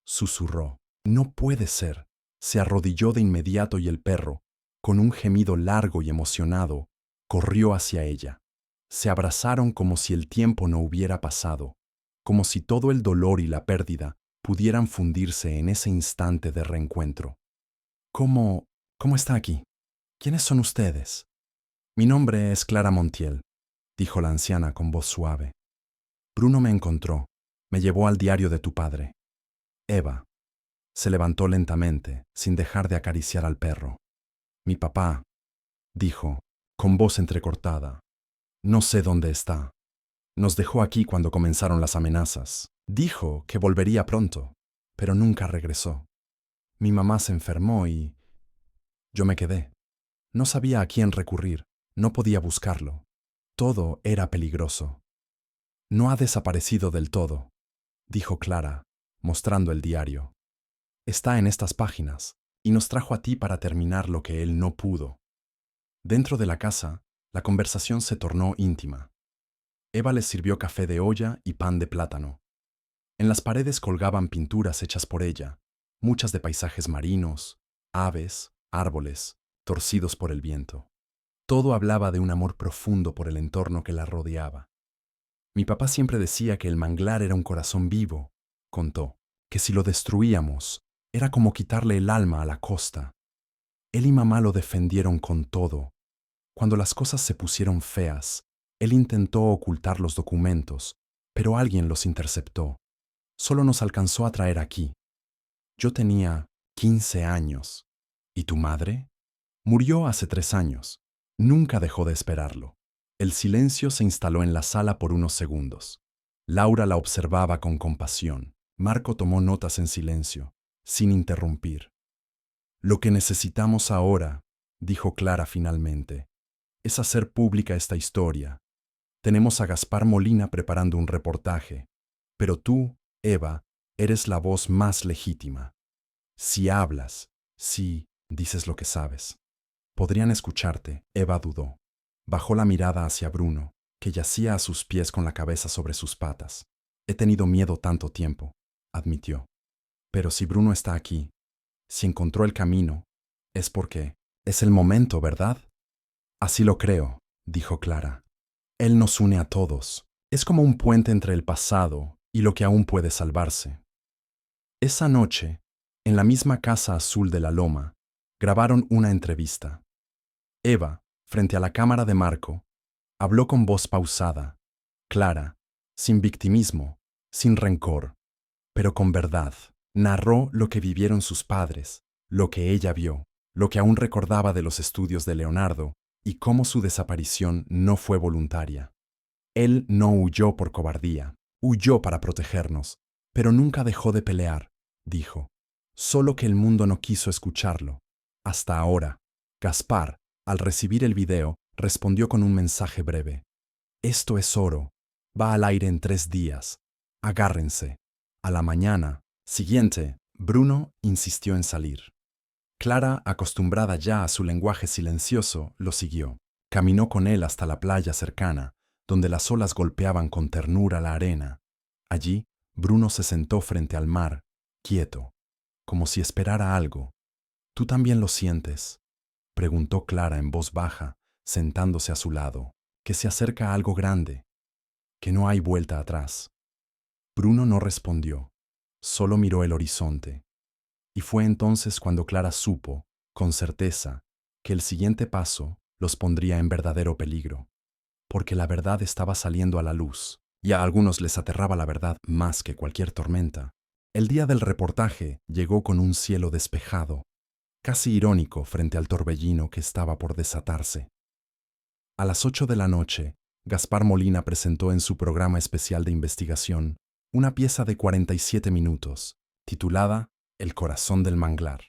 Susurró. No puede ser. Se arrodilló de inmediato y el perro, con un gemido largo y emocionado, corrió hacia ella. Se abrazaron como si el tiempo no hubiera pasado, como si todo el dolor y la pérdida pudieran fundirse en ese instante de reencuentro. ¿Cómo está aquí? ¿Quiénes son ustedes? Mi nombre es Clara Montiel, dijo la anciana con voz suave. Bruno me encontró, me llevó al diario de tu padre. Eva. Se levantó lentamente, sin dejar de acariciar al perro. Mi papá, dijo, con voz entrecortada. No sé dónde está. Nos dejó aquí cuando comenzaron las amenazas. Dijo que volvería pronto, pero nunca regresó. Mi mamá se enfermó y yo me quedé. No sabía a quién recurrir, no podía buscarlo. Todo era peligroso. No ha desaparecido del todo, dijo Clara, mostrando el diario. Está en estas páginas, y nos trajo a ti para terminar lo que él no pudo. Dentro de la casa, la conversación se tornó íntima. Eva les sirvió café de olla y pan de plátano. En las paredes colgaban pinturas hechas por ella, muchas de paisajes marinos, aves, árboles, torcidos por el viento. Todo hablaba de un amor profundo por el entorno que la rodeaba. Mi papá siempre decía que el manglar era un corazón vivo, contó, que si lo destruíamos, era como quitarle el alma a la costa. Él y mamá lo defendieron con todo. Cuando las cosas se pusieron feas, él intentó ocultar los documentos, pero alguien los interceptó. Solo nos alcanzó a traer aquí. Yo tenía 15 años. ¿Y tu madre? Murió hace 3 años. Nunca dejó de esperarlo. El silencio se instaló en la sala por unos segundos. Laura la observaba con compasión. Marco tomó notas en silencio, sin interrumpir. Lo que necesitamos ahora, dijo Clara finalmente, es hacer pública esta historia. Tenemos a Gaspar Molina preparando un reportaje, pero tú, Eva, eres la voz más legítima. Si hablas, si dices lo que sabes, podrían escucharte. Eva dudó. Bajó la mirada hacia Bruno, que yacía a sus pies con la cabeza sobre sus patas. He tenido miedo tanto tiempo. admitió. Pero si Bruno está aquí, si encontró el camino, es porque es el momento, ¿verdad? Así lo creo, dijo Clara. Él nos une a todos. Es como un puente entre el pasado y lo que aún puede salvarse. Esa noche, en la misma casa azul de la Loma, grabaron una entrevista. Eva, frente a la cámara de Marco, habló con voz pausada, clara, sin victimismo, sin rencor, pero con verdad. Narró lo que vivieron sus padres, lo que ella vio, lo que aún recordaba de los estudios de Leonardo y cómo su desaparición no fue voluntaria. Él no huyó por cobardía, huyó para protegernos, pero nunca dejó de pelear, dijo. Solo que el mundo no quiso escucharlo. Hasta ahora, Gaspar, al recibir el video, respondió con un mensaje breve. Esto es oro. Va al aire en 3 días. Agárrense. A la mañana siguiente, Bruno insistió en salir. Clara, acostumbrada ya a su lenguaje silencioso, lo siguió. Caminó con él hasta la playa cercana, donde las olas golpeaban con ternura la arena. Allí, Bruno se sentó frente al mar, quieto, como si esperara algo. ¿Tú también lo sientes?, preguntó Clara en voz baja, sentándose a su lado. Que se acerca algo grande, que no hay vuelta atrás. Bruno no respondió, solo miró el horizonte. Y fue entonces cuando Clara supo, con certeza, que el siguiente paso los pondría en verdadero peligro, porque la verdad estaba saliendo a la luz, y a algunos les aterraba la verdad más que cualquier tormenta. El día del reportaje llegó con un cielo despejado, casi irónico frente al torbellino que estaba por desatarse. A las 8 de la noche, Gaspar Molina presentó en su programa especial de investigación una pieza de 47 minutos, titulada El corazón del manglar.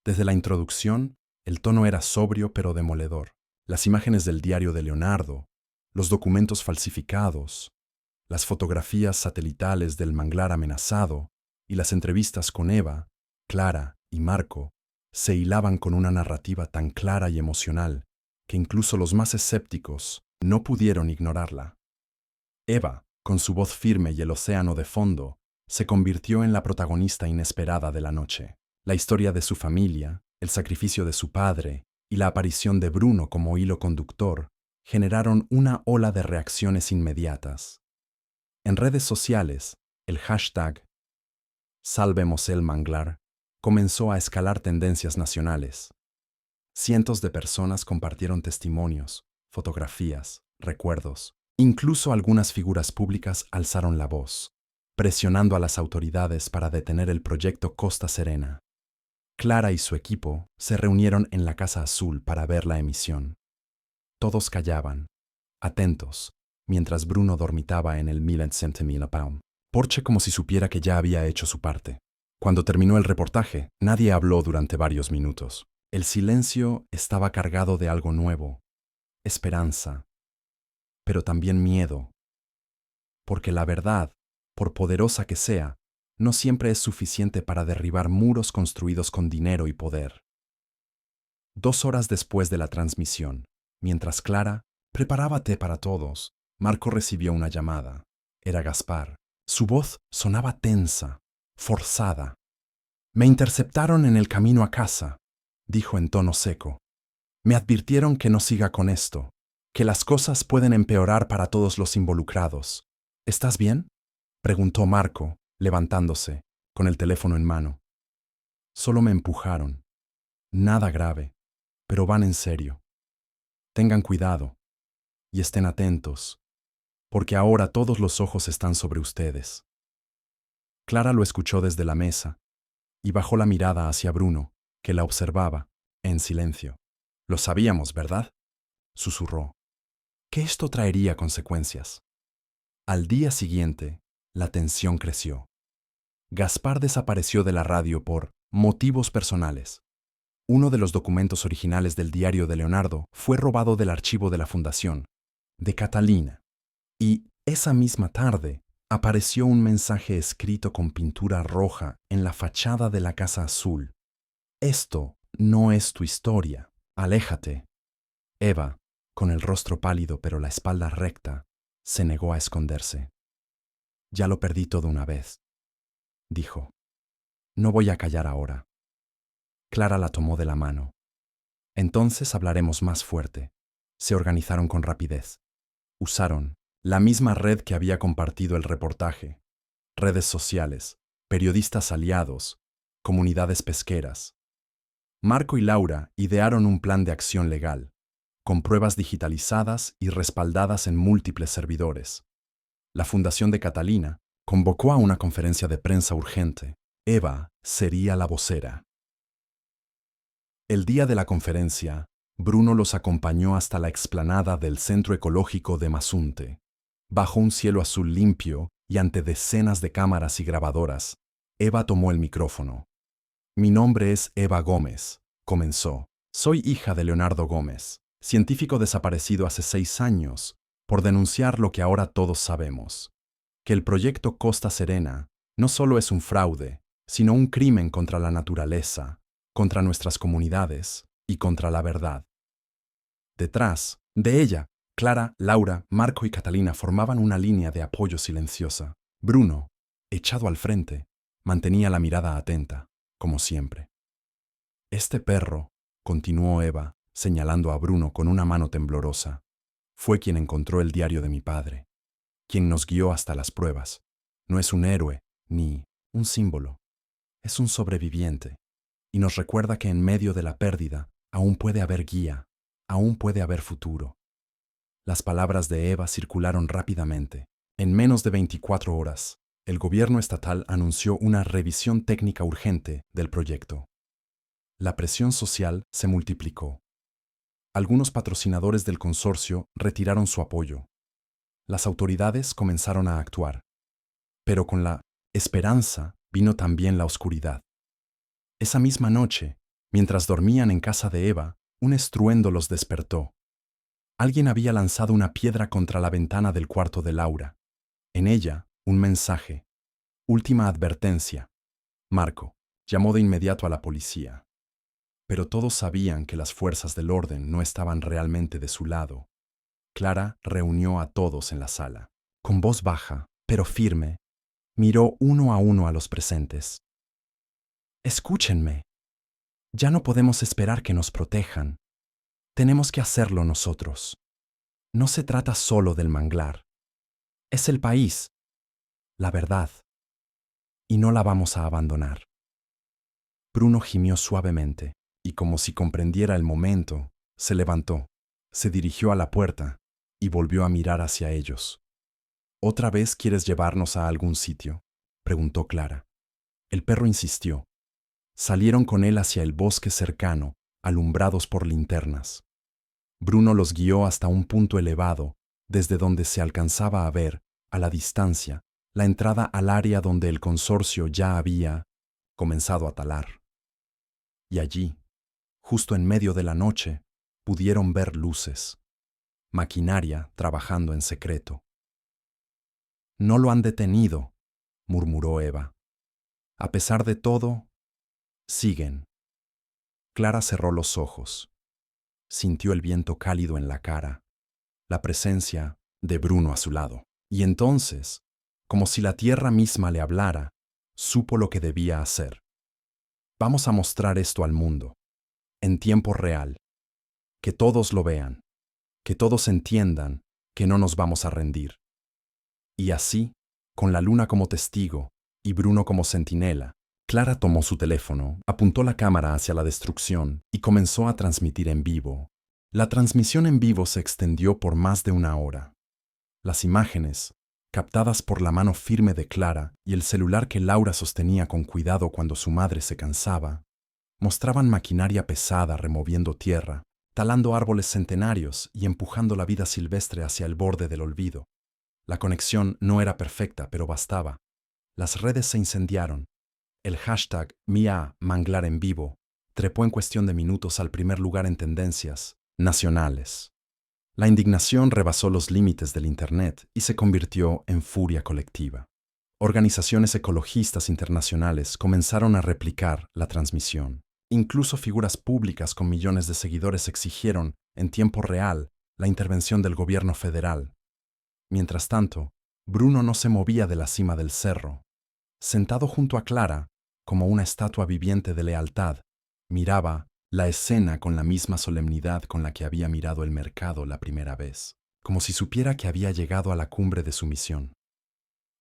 Desde la introducción, el tono era sobrio pero demoledor. Las imágenes del diario de Leonardo, los documentos falsificados, las fotografías satelitales del manglar amenazado y las entrevistas con Eva, Clara y Marco se hilaban con una narrativa tan clara y emocional que incluso los más escépticos no pudieron ignorarla. Eva, con su voz firme y el océano de fondo, se convirtió en la protagonista inesperada de la noche. La historia de su familia, el sacrificio de su padre y la aparición de Bruno como hilo conductor generaron una ola de reacciones inmediatas. En redes sociales, el hashtag Salvemos el manglar comenzó a escalar tendencias nacionales. Cientos de personas compartieron testimonios, fotografías, recuerdos. Incluso algunas figuras públicas alzaron la voz, presionando a las autoridades para detener el proyecto Costa Serena. Clara y su equipo se reunieron en la Casa Azul para ver la emisión. Todos callaban, atentos, mientras Bruno dormitaba en el 1000 pound. Porche como si supiera que ya había hecho su parte. Cuando terminó el reportaje, nadie habló durante varios minutos. El silencio estaba cargado de algo nuevo, esperanza, pero también miedo. Porque la verdad, por poderosa que sea, no siempre es suficiente para derribar muros construidos con dinero y poder. 2 horas después de la transmisión, mientras Clara preparaba té para todos, Marco recibió una llamada. Era Gaspar. Su voz sonaba tensa, forzada. Me interceptaron en el camino a casa, dijo en tono seco. Me advirtieron que no siga con esto, que las cosas pueden empeorar para todos los involucrados. ¿Estás bien?, preguntó Marco, levantándose, con el teléfono en mano. Solo me empujaron. Nada grave, pero van en serio. Tengan cuidado y estén atentos, porque ahora todos los ojos están sobre ustedes. Clara lo escuchó desde la mesa y bajó la mirada hacia Bruno, que la observaba, en silencio. Lo sabíamos, ¿verdad?, susurró. Que esto traería consecuencias. Al día siguiente, la tensión creció. Gaspar desapareció de la radio por motivos personales. Uno de los documentos originales del diario de Leonardo fue robado del archivo de la fundación, de Catalina, y esa misma tarde apareció un mensaje escrito con pintura roja en la fachada de la Casa Azul. Esto no es tu historia. Aléjate. Eva, con el rostro pálido pero la espalda recta, se negó a esconderse. Ya lo perdí todo una vez. dijo. No voy a callar ahora. Clara la tomó de la mano. Entonces hablaremos más fuerte. Se organizaron con rapidez. Usaron la misma red que había compartido el reportaje, redes sociales, periodistas aliados, comunidades pesqueras. Marco y Laura idearon un plan de acción legal, con pruebas digitalizadas y respaldadas en múltiples servidores. La Fundación de Catalina convocó a una conferencia de prensa urgente. Eva sería la vocera. El día de la conferencia, Bruno los acompañó hasta la explanada del Centro Ecológico de Mazunte. Bajo un cielo azul limpio y ante decenas de cámaras y grabadoras, Eva tomó el micrófono. Mi nombre es Eva Gómez, comenzó. Soy hija de Leonardo Gómez, científico desaparecido hace 6 años, por denunciar lo que ahora todos sabemos, que el proyecto Costa Serena no solo es un fraude, sino un crimen contra la naturaleza, contra nuestras comunidades y contra la verdad. Detrás de ella, Clara, Laura, Marco y Catalina formaban una línea de apoyo silenciosa. Bruno, echado al frente, mantenía la mirada atenta, como siempre. Este perro, continuó Eva, señalando a Bruno con una mano temblorosa, fue quien encontró el diario de mi padre, quien nos guió hasta las pruebas. No es un héroe, ni un símbolo. Es un sobreviviente, y nos recuerda que en medio de la pérdida aún puede haber guía, aún puede haber futuro. Las palabras de Eva circularon rápidamente. En menos de 24 horas, el gobierno estatal anunció una revisión técnica urgente del proyecto. La presión social se multiplicó. Algunos patrocinadores del consorcio retiraron su apoyo. Las autoridades comenzaron a actuar. Pero con la esperanza vino también la oscuridad. Esa misma noche, mientras dormían en casa de Eva, un estruendo los despertó. Alguien había lanzado una piedra contra la ventana del cuarto de Laura. En ella, un mensaje. Última advertencia. Marco llamó de inmediato a la policía. Pero todos sabían que las fuerzas del orden no estaban realmente de su lado. Clara reunió a todos en la sala. Con voz baja, pero firme, miró uno a los presentes. Escúchenme. Ya no podemos esperar que nos protejan. Tenemos que hacerlo nosotros. No se trata solo del manglar. Es el país, la verdad. Y no la vamos a abandonar. Bruno gimió suavemente, y como si comprendiera el momento, se levantó, se dirigió a la puerta y volvió a mirar hacia ellos. ¿Otra vez quieres llevarnos a algún sitio?, preguntó Clara. El perro insistió. Salieron con él hacia el bosque cercano, alumbrados por linternas. Bruno los guió hasta un punto elevado, desde donde se alcanzaba a ver, a la distancia, la entrada al área donde el consorcio ya había comenzado a talar. Y allí, justo en medio de la noche, pudieron ver luces, maquinaria trabajando en secreto. No lo han detenido, murmuró Eva. A pesar de todo, siguen. Clara cerró los ojos. Sintió el viento cálido en la cara, la presencia de Bruno a su lado. Y entonces, como si la tierra misma le hablara, supo lo que debía hacer. Vamos a mostrar esto al mundo, en tiempo real. Que todos lo vean, que todos entiendan que no nos vamos a rendir. Y así, con la luna como testigo y Bruno como centinela, Clara tomó su teléfono, apuntó la cámara hacia la destrucción y comenzó a transmitir en vivo. La transmisión en vivo se extendió por más de 1 hora. Las imágenes, captadas por la mano firme de Clara y el celular que Laura sostenía con cuidado cuando su madre se cansaba, mostraban maquinaria pesada removiendo tierra, talando árboles centenarios y empujando la vida silvestre hacia el borde del olvido. La conexión no era perfecta, pero bastaba. Las redes se incendiaron. El hashtag #MiaManglarEnVivo trepó en cuestión de minutos al primer lugar en tendencias nacionales. La indignación rebasó los límites del Internet y se convirtió en furia colectiva. Organizaciones ecologistas internacionales comenzaron a replicar la transmisión. Incluso figuras públicas con millones de seguidores exigieron, en tiempo real, la intervención del gobierno federal. Mientras tanto, Bruno no se movía de la cima del cerro. Sentado junto a Clara, como una estatua viviente de lealtad, miraba la escena con la misma solemnidad con la que había mirado el mercado la primera vez, como si supiera que había llegado a la cumbre de su misión.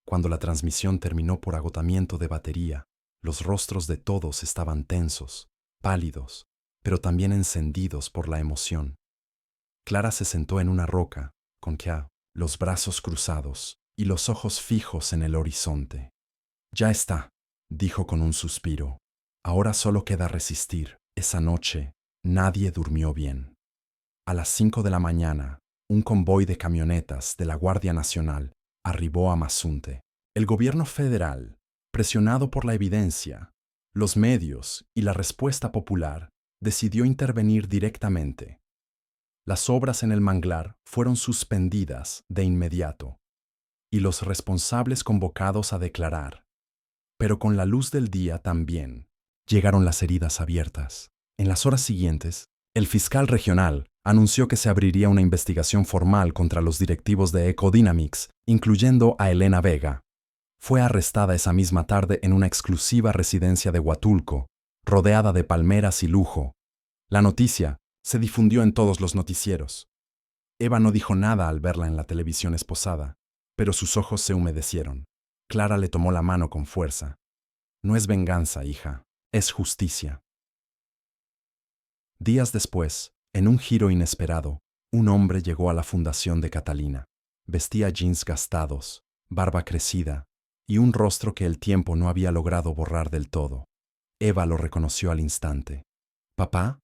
Cuando la transmisión terminó por agotamiento de batería, los rostros de todos estaban tensos, pálidos, pero también encendidos por la emoción. Clara se sentó en una roca, con los brazos cruzados y los ojos fijos en el horizonte. Ya está, dijo con un suspiro. Ahora solo queda resistir. Esa noche, nadie durmió bien. A las 5 de la mañana, un convoy de camionetas de la Guardia Nacional arribó a Mazunte. El gobierno federal, presionado por la evidencia, los medios y la respuesta popular, decidió intervenir directamente. Las obras en el manglar fueron suspendidas de inmediato y los responsables convocados a declarar. Pero con la luz del día también llegaron las heridas abiertas. En las horas siguientes, el fiscal regional anunció que se abriría una investigación formal contra los directivos de Ecodynamics, incluyendo a Elena Vega. Fue arrestada esa misma tarde en una exclusiva residencia de Huatulco, rodeada de palmeras y lujo. La noticia se difundió en todos los noticieros. Eva no dijo nada al verla en la televisión esposada, pero sus ojos se humedecieron. Clara le tomó la mano con fuerza. No es venganza, hija, es justicia. Días después, en un giro inesperado, un hombre llegó a la fundación de Catalina. Vestía jeans gastados, barba crecida y un rostro que el tiempo no había logrado borrar del todo. Eva lo reconoció al instante. ¿Papá?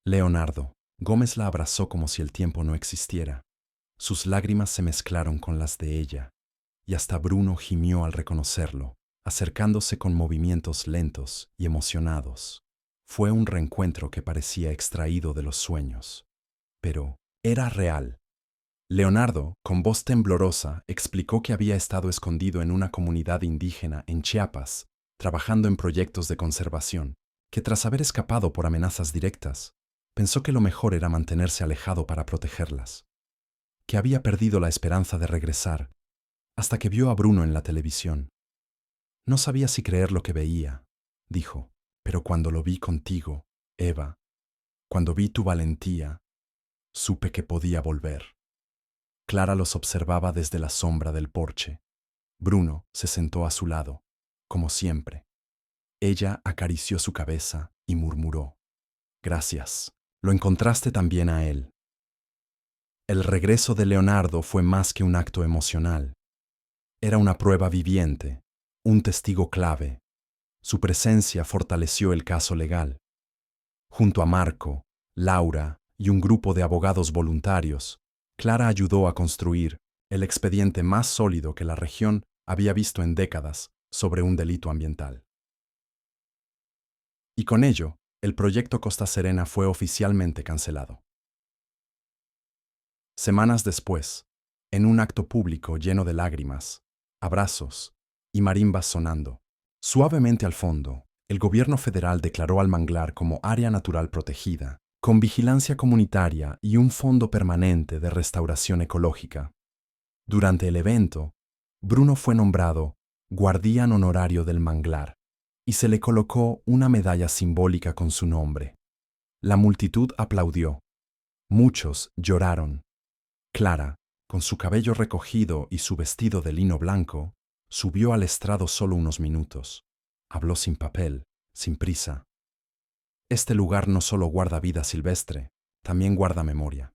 Leonardo. Gómez la abrazó como si el tiempo no existiera. Sus lágrimas se mezclaron con las de ella, y hasta Bruno gimió al reconocerlo, acercándose con movimientos lentos y emocionados. Fue un reencuentro que parecía extraído de los sueños. Pero era real. Leonardo, con voz temblorosa, explicó que había estado escondido en una comunidad indígena en Chiapas, trabajando en proyectos de conservación, que tras haber escapado por amenazas directas, pensó que lo mejor era mantenerse alejado para protegerlas. Que había perdido la esperanza de regresar, hasta que vio a Bruno en la televisión. No sabía si creer lo que veía, dijo, pero cuando lo vi contigo, Eva, cuando vi tu valentía, supe que podía volver. Clara los observaba desde la sombra del porche. Bruno se sentó a su lado, como siempre. Ella acarició su cabeza y murmuró: «Gracias. Lo encontraste también a él». El regreso de Leonardo fue más que un acto emocional. Era una prueba viviente, un testigo clave. Su presencia fortaleció el caso legal. Junto a Marco, Laura y un grupo de abogados voluntarios, Clara ayudó a construir el expediente más sólido que la región había visto en décadas sobre un delito ambiental. Y con ello, el proyecto Costa Serena fue oficialmente cancelado. Semanas después, en un acto público lleno de lágrimas, abrazos y marimbas sonando, suavemente al fondo, el gobierno federal declaró al manglar como área natural protegida, con vigilancia comunitaria y un fondo permanente de restauración ecológica. Durante el evento, Bruno fue nombrado guardián honorario del manglar y se le colocó una medalla simbólica con su nombre. La multitud aplaudió. Muchos lloraron. Clara, con su cabello recogido y su vestido de lino blanco, subió al estrado solo unos minutos. Habló sin papel, sin prisa. Este lugar no solo guarda vida silvestre, también guarda memoria.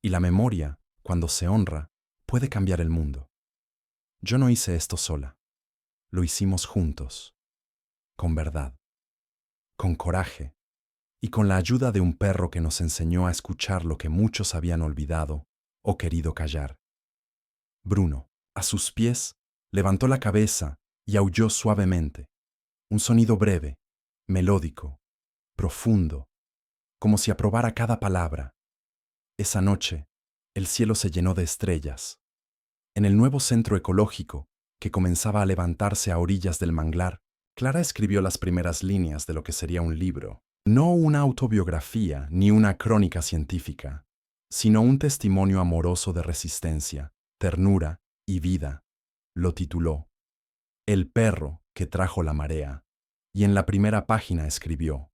Y la memoria, cuando se honra, puede cambiar el mundo. Yo no hice esto sola. Lo hicimos juntos, con verdad, con coraje y con la ayuda de un perro que nos enseñó a escuchar lo que muchos habían olvidado o querido callar. Bruno, a sus pies, levantó la cabeza y aulló suavemente. Un sonido breve, melódico, profundo, como si aprobara cada palabra. Esa noche, el cielo se llenó de estrellas. En el nuevo centro ecológico, que comenzaba a levantarse a orillas del manglar, Clara escribió las primeras líneas de lo que sería un libro. No una autobiografía ni una crónica científica, sino un testimonio amoroso de resistencia, ternura y vida. Lo tituló El perro que trajo la marea. Y en la primera página escribió: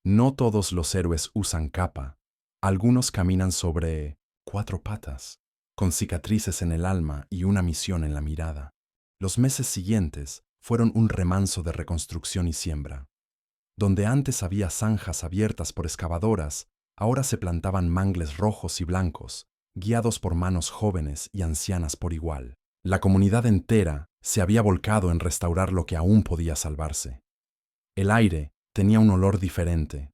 no todos los héroes usan capa. Algunos caminan sobre 4 patas, con cicatrices en el alma y una misión en la mirada. Los meses siguientes fueron un remanso de reconstrucción y siembra. Donde antes había zanjas abiertas por excavadoras, ahora se plantaban mangles rojos y blancos, guiados por manos jóvenes y ancianas por igual. La comunidad entera se había volcado en restaurar lo que aún podía salvarse. El aire tenía un olor diferente,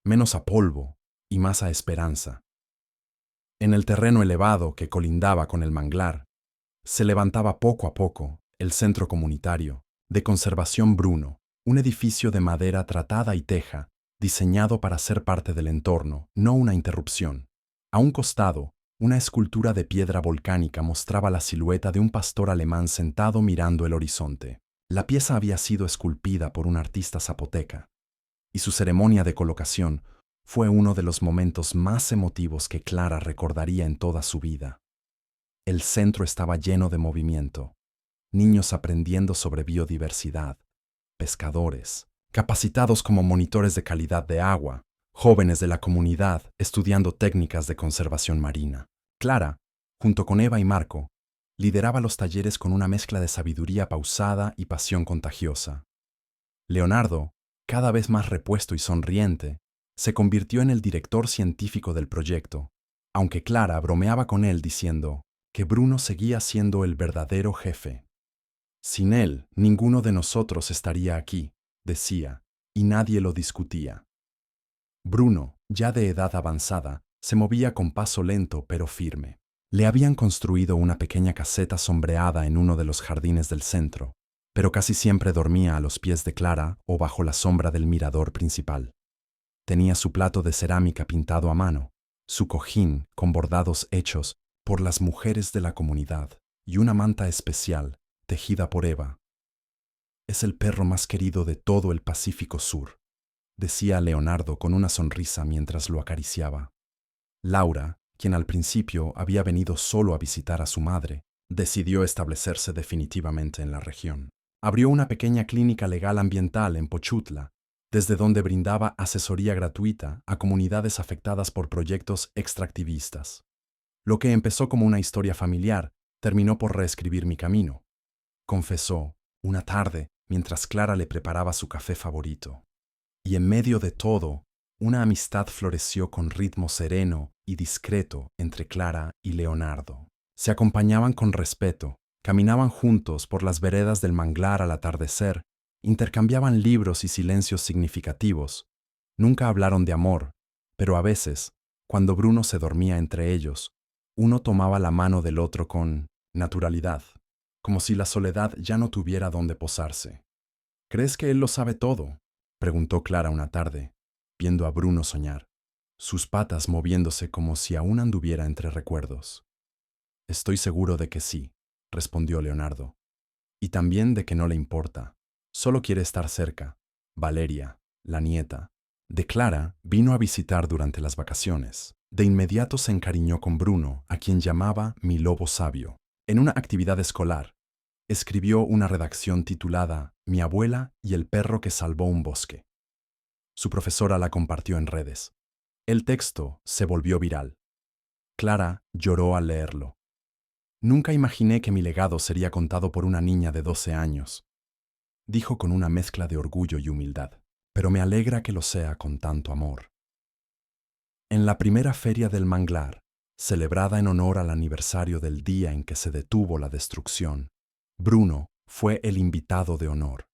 menos a polvo y más a esperanza. En el terreno elevado que colindaba con el manglar, se levantaba poco a poco el centro comunitario de conservación Bruno, un edificio de madera tratada y teja, diseñado para ser parte del entorno, no una interrupción. A un costado, una escultura de piedra volcánica mostraba la silueta de un pastor alemán sentado mirando el horizonte. La pieza había sido esculpida por un artista zapoteca, y su ceremonia de colocación fue uno de los momentos más emotivos que Clara recordaría en toda su vida. El centro estaba lleno de movimiento, niños aprendiendo sobre biodiversidad, pescadores, capacitados como monitores de calidad de agua, jóvenes de la comunidad estudiando técnicas de conservación marina. Clara, junto con Eva y Marco, lideraba los talleres con una mezcla de sabiduría pausada y pasión contagiosa. Leonardo, cada vez más repuesto y sonriente, se convirtió en el director científico del proyecto, aunque Clara bromeaba con él diciendo que Bruno seguía siendo el verdadero jefe. Sin él, ninguno de nosotros estaría aquí, decía, y nadie lo discutía. Bruno, ya de edad avanzada, se movía con paso lento pero firme. Le habían construido una pequeña caseta sombreada en uno de los jardines del centro, pero casi siempre dormía a los pies de Clara o bajo la sombra del mirador principal. Tenía su plato de cerámica pintado a mano, su cojín con bordados hechos por las mujeres de la comunidad y una manta especial tejida por Eva. Es el perro más querido de todo el Pacífico Sur, decía Leonardo con una sonrisa mientras lo acariciaba. Laura, quien al principio había venido solo a visitar a su madre, decidió establecerse definitivamente en la región. Abrió una pequeña clínica legal ambiental en Pochutla, desde donde brindaba asesoría gratuita a comunidades afectadas por proyectos extractivistas. Lo que empezó como una historia familiar terminó por reescribir mi camino, confesó una tarde mientras Clara le preparaba su café favorito. Y en medio de todo, una amistad floreció con ritmo sereno y discreto entre Clara y Leonardo. Se acompañaban con respeto, caminaban juntos por las veredas del manglar al atardecer, intercambiaban libros y silencios significativos. Nunca hablaron de amor, pero a veces, cuando Bruno se dormía entre ellos, uno tomaba la mano del otro con naturalidad, como si la soledad ya no tuviera dónde posarse. ¿Crees que él lo sabe todo?, preguntó Clara una tarde, viendo a Bruno soñar, sus patas moviéndose como si aún anduviera entre recuerdos. Estoy seguro de que sí, respondió Leonardo, y también de que no le importa, solo quiere estar cerca. Valeria, la nieta de Clara, vino a visitar durante las vacaciones. De inmediato se encariñó con Bruno, a quien llamaba mi lobo sabio. En una actividad escolar, escribió una redacción titulada Mi abuela y el perro que salvó un bosque. Su profesora la compartió en redes. El texto se volvió viral. Clara lloró al leerlo. Nunca imaginé que mi legado sería contado por una niña de 12 años, dijo con una mezcla de orgullo y humildad, pero me alegra que lo sea con tanto amor. En la primera feria del manglar, celebrada en honor al aniversario del día en que se detuvo la destrucción, Bruno fue el invitado de honor.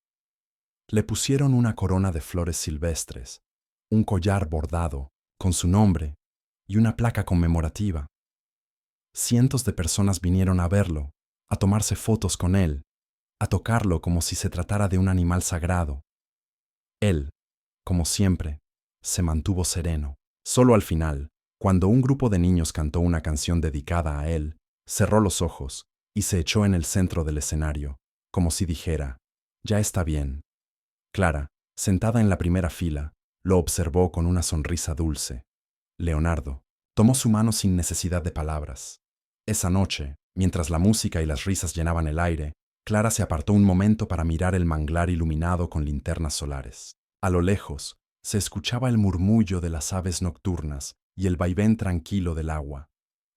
Le pusieron una corona de flores silvestres, un collar bordado con su nombre y una placa conmemorativa. Cientos de personas vinieron a verlo, a tomarse fotos con él, a tocarlo como si se tratara de un animal sagrado. Él, como siempre, se mantuvo sereno. Solo al final, cuando un grupo de niños cantó una canción dedicada a él, cerró los ojos y se echó en el centro del escenario, como si dijera, ya está bien. Clara, sentada en la primera fila, lo observó con una sonrisa dulce. Leonardo tomó su mano sin necesidad de palabras. Esa noche, mientras la música y las risas llenaban el aire, Clara se apartó un momento para mirar el manglar iluminado con linternas solares. A lo lejos, se escuchaba el murmullo de las aves nocturnas y el vaivén tranquilo del agua.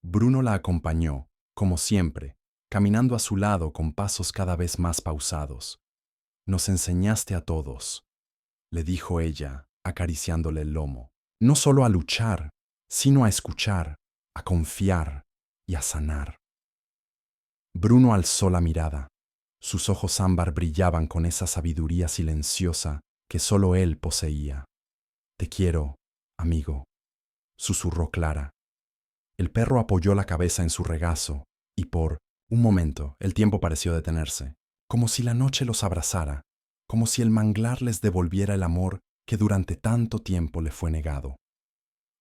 Bruno la acompañó, como siempre, caminando a su lado con pasos cada vez más pausados. «Nos enseñaste a todos», le dijo ella, acariciándole el lomo. «No solo a luchar, sino a escuchar, a confiar y a sanar». Bruno alzó la mirada. Sus ojos ámbar brillaban con esa sabiduría silenciosa que solo él poseía. «Te quiero, amigo», susurró Clara. El perro apoyó la cabeza en su regazo y por un momento el tiempo pareció detenerse, como si la noche los abrazara, como si el manglar les devolviera el amor que durante tanto tiempo le fue negado.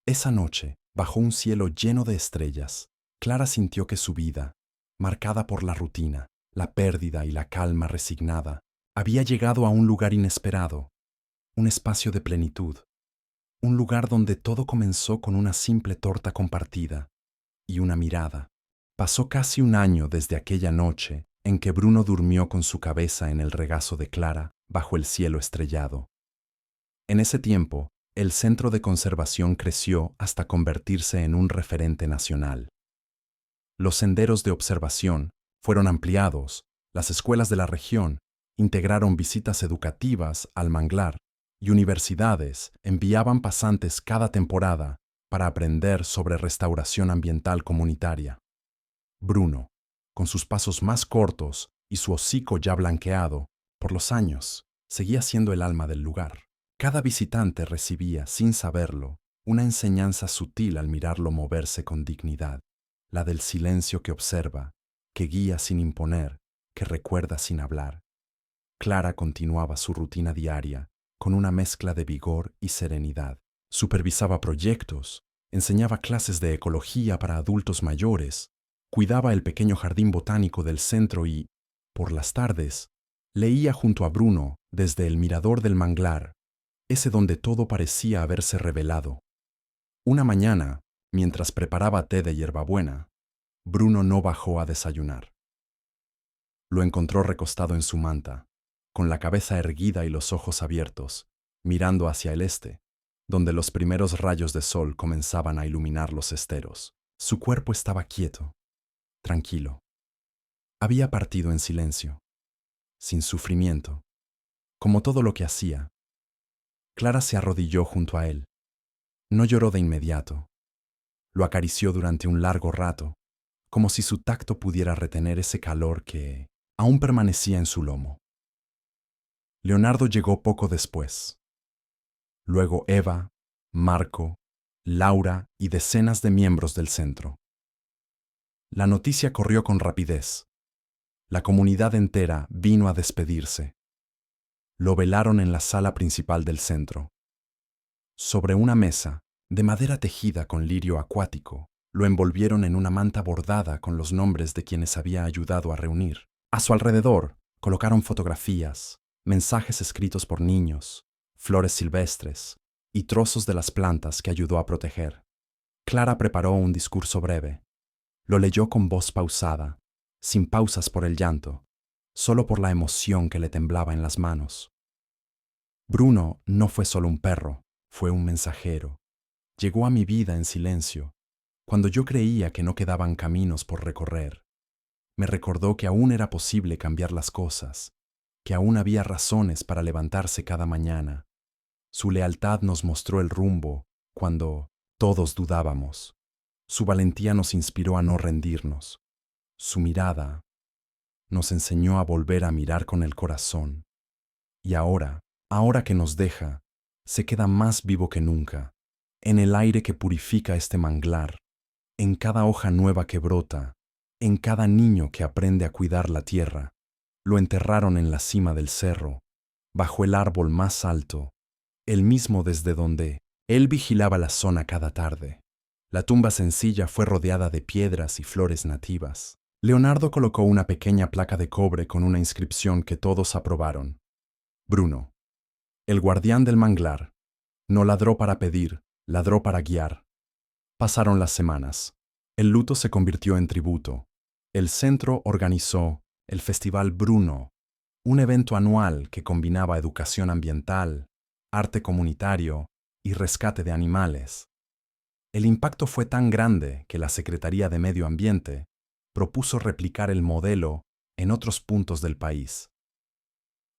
Esa noche, bajo un cielo lleno de estrellas, Clara sintió que su vida, marcada por la rutina, la pérdida y la calma resignada, había llegado a un lugar inesperado, un espacio de plenitud, un lugar donde todo comenzó con una simple torta compartida y una mirada. Pasó casi un año desde aquella noche en que Bruno durmió con su cabeza en el regazo de Clara bajo el cielo estrellado. En ese tiempo, el centro de conservación creció hasta convertirse en un referente nacional. Los senderos de observación fueron ampliados, las escuelas de la región integraron visitas educativas al manglar y universidades enviaban pasantes cada temporada para aprender sobre restauración ambiental comunitaria. Bruno, con sus pasos más cortos y su hocico ya blanqueado por los años, seguía siendo el alma del lugar. Cada visitante recibía, sin saberlo, una enseñanza sutil al mirarlo moverse con dignidad, la del silencio que observa, que guía sin imponer, que recuerda sin hablar. Clara continuaba su rutina diaria, con una mezcla de vigor y serenidad. Supervisaba proyectos, enseñaba clases de ecología para adultos mayores, cuidaba el pequeño jardín botánico del centro y, por las tardes, leía junto a Bruno desde el mirador del manglar, ese donde todo parecía haberse revelado. Una mañana, mientras preparaba té de hierbabuena, Bruno no bajó a desayunar. Lo encontró recostado en su manta, con la cabeza erguida y los ojos abiertos, mirando hacia el este, donde los primeros rayos de sol comenzaban a iluminar los esteros. Su cuerpo estaba quieto, tranquilo. Había partido en silencio, sin sufrimiento, como todo lo que hacía. Clara se arrodilló junto a él. No lloró de inmediato. Lo acarició durante un largo rato, como si su tacto pudiera retener ese calor que aún permanecía en su lomo. Leonardo llegó poco después. Luego Eva, Marco, Laura y decenas de miembros del centro. La noticia corrió con rapidez. La comunidad entera vino a despedirse. Lo velaron en la sala principal del centro. Sobre una mesa, de madera tejida con lirio acuático, lo envolvieron en una manta bordada con los nombres de quienes había ayudado a reunir. A su alrededor, colocaron fotografías, mensajes escritos por niños, flores silvestres y trozos de las plantas que ayudó a proteger. Clara preparó un discurso breve. Lo leyó con voz pausada, sin pausas por el llanto, solo por la emoción que le temblaba en las manos. Bruno no fue solo un perro, fue un mensajero. Llegó a mi vida en silencio, cuando yo creía que no quedaban caminos por recorrer. Me recordó que aún era posible cambiar las cosas, que aún había razones para levantarse cada mañana. Su lealtad nos mostró el rumbo cuando todos dudábamos. Su valentía nos inspiró a no rendirnos. Su mirada nos enseñó a volver a mirar con el corazón. Y ahora que nos deja, se queda más vivo que nunca, en el aire que purifica este manglar, en cada hoja nueva que brota, en cada niño que aprende a cuidar la tierra. Lo enterraron en la cima del cerro, bajo el árbol más alto, el mismo desde donde él vigilaba la zona cada tarde. La tumba sencilla fue rodeada de piedras y flores nativas. Leonardo colocó una pequeña placa de cobre con una inscripción que todos aprobaron. Bruno, el guardián del manglar, no ladró para pedir, ladró para guiar. Pasaron las semanas. El luto se convirtió en tributo. El centro organizó el Festival Bruno, un evento anual que combinaba educación ambiental, arte comunitario y rescate de animales. El impacto fue tan grande que la Secretaría de Medio Ambiente propuso replicar el modelo en otros puntos del país.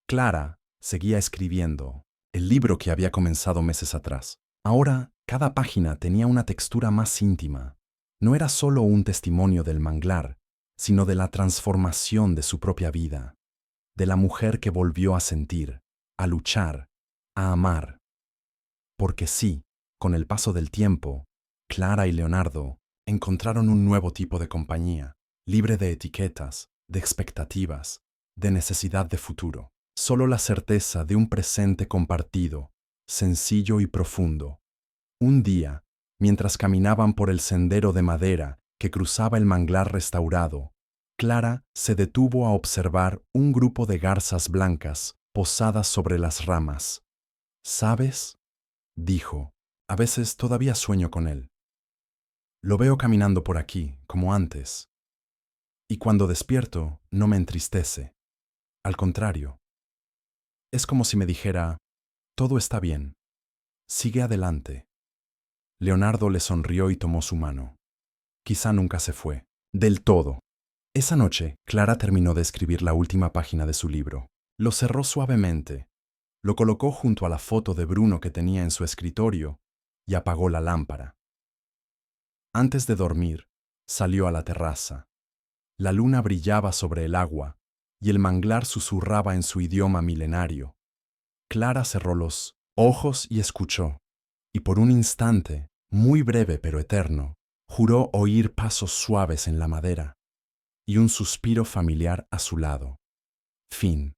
Clara seguía escribiendo el libro que había comenzado meses atrás. Ahora, cada página tenía una textura más íntima. No era solo un testimonio del manglar, sino de la transformación de su propia vida, de la mujer que volvió a sentir, a luchar, a amar. Porque sí, con el paso del tiempo, Clara y Leonardo encontraron un nuevo tipo de compañía, libre de etiquetas, de expectativas, de necesidad de futuro. Solo la certeza de un presente compartido, sencillo y profundo. Un día, mientras caminaban por el sendero de madera que cruzaba el manglar restaurado, Clara se detuvo a observar un grupo de garzas blancas posadas sobre las ramas. ¿Sabes?, dijo, a veces todavía sueño con él. Lo veo caminando por aquí, como antes. Y cuando despierto, no me entristece. Al contrario. Es como si me dijera, todo está bien. Sigue adelante. Leonardo le sonrió y tomó su mano. Quizá nunca se fue. Del todo. Esa noche, Clara terminó de escribir la última página de su libro. Lo cerró suavemente, lo colocó junto a la foto de Bruno que tenía en su escritorio y apagó la lámpara. Antes de dormir, salió a la terraza. La luna brillaba sobre el agua y el manglar susurraba en su idioma milenario. Clara cerró los ojos y escuchó, y por un instante, muy breve pero eterno, juró oír pasos suaves en la madera y un suspiro familiar a su lado. Fin.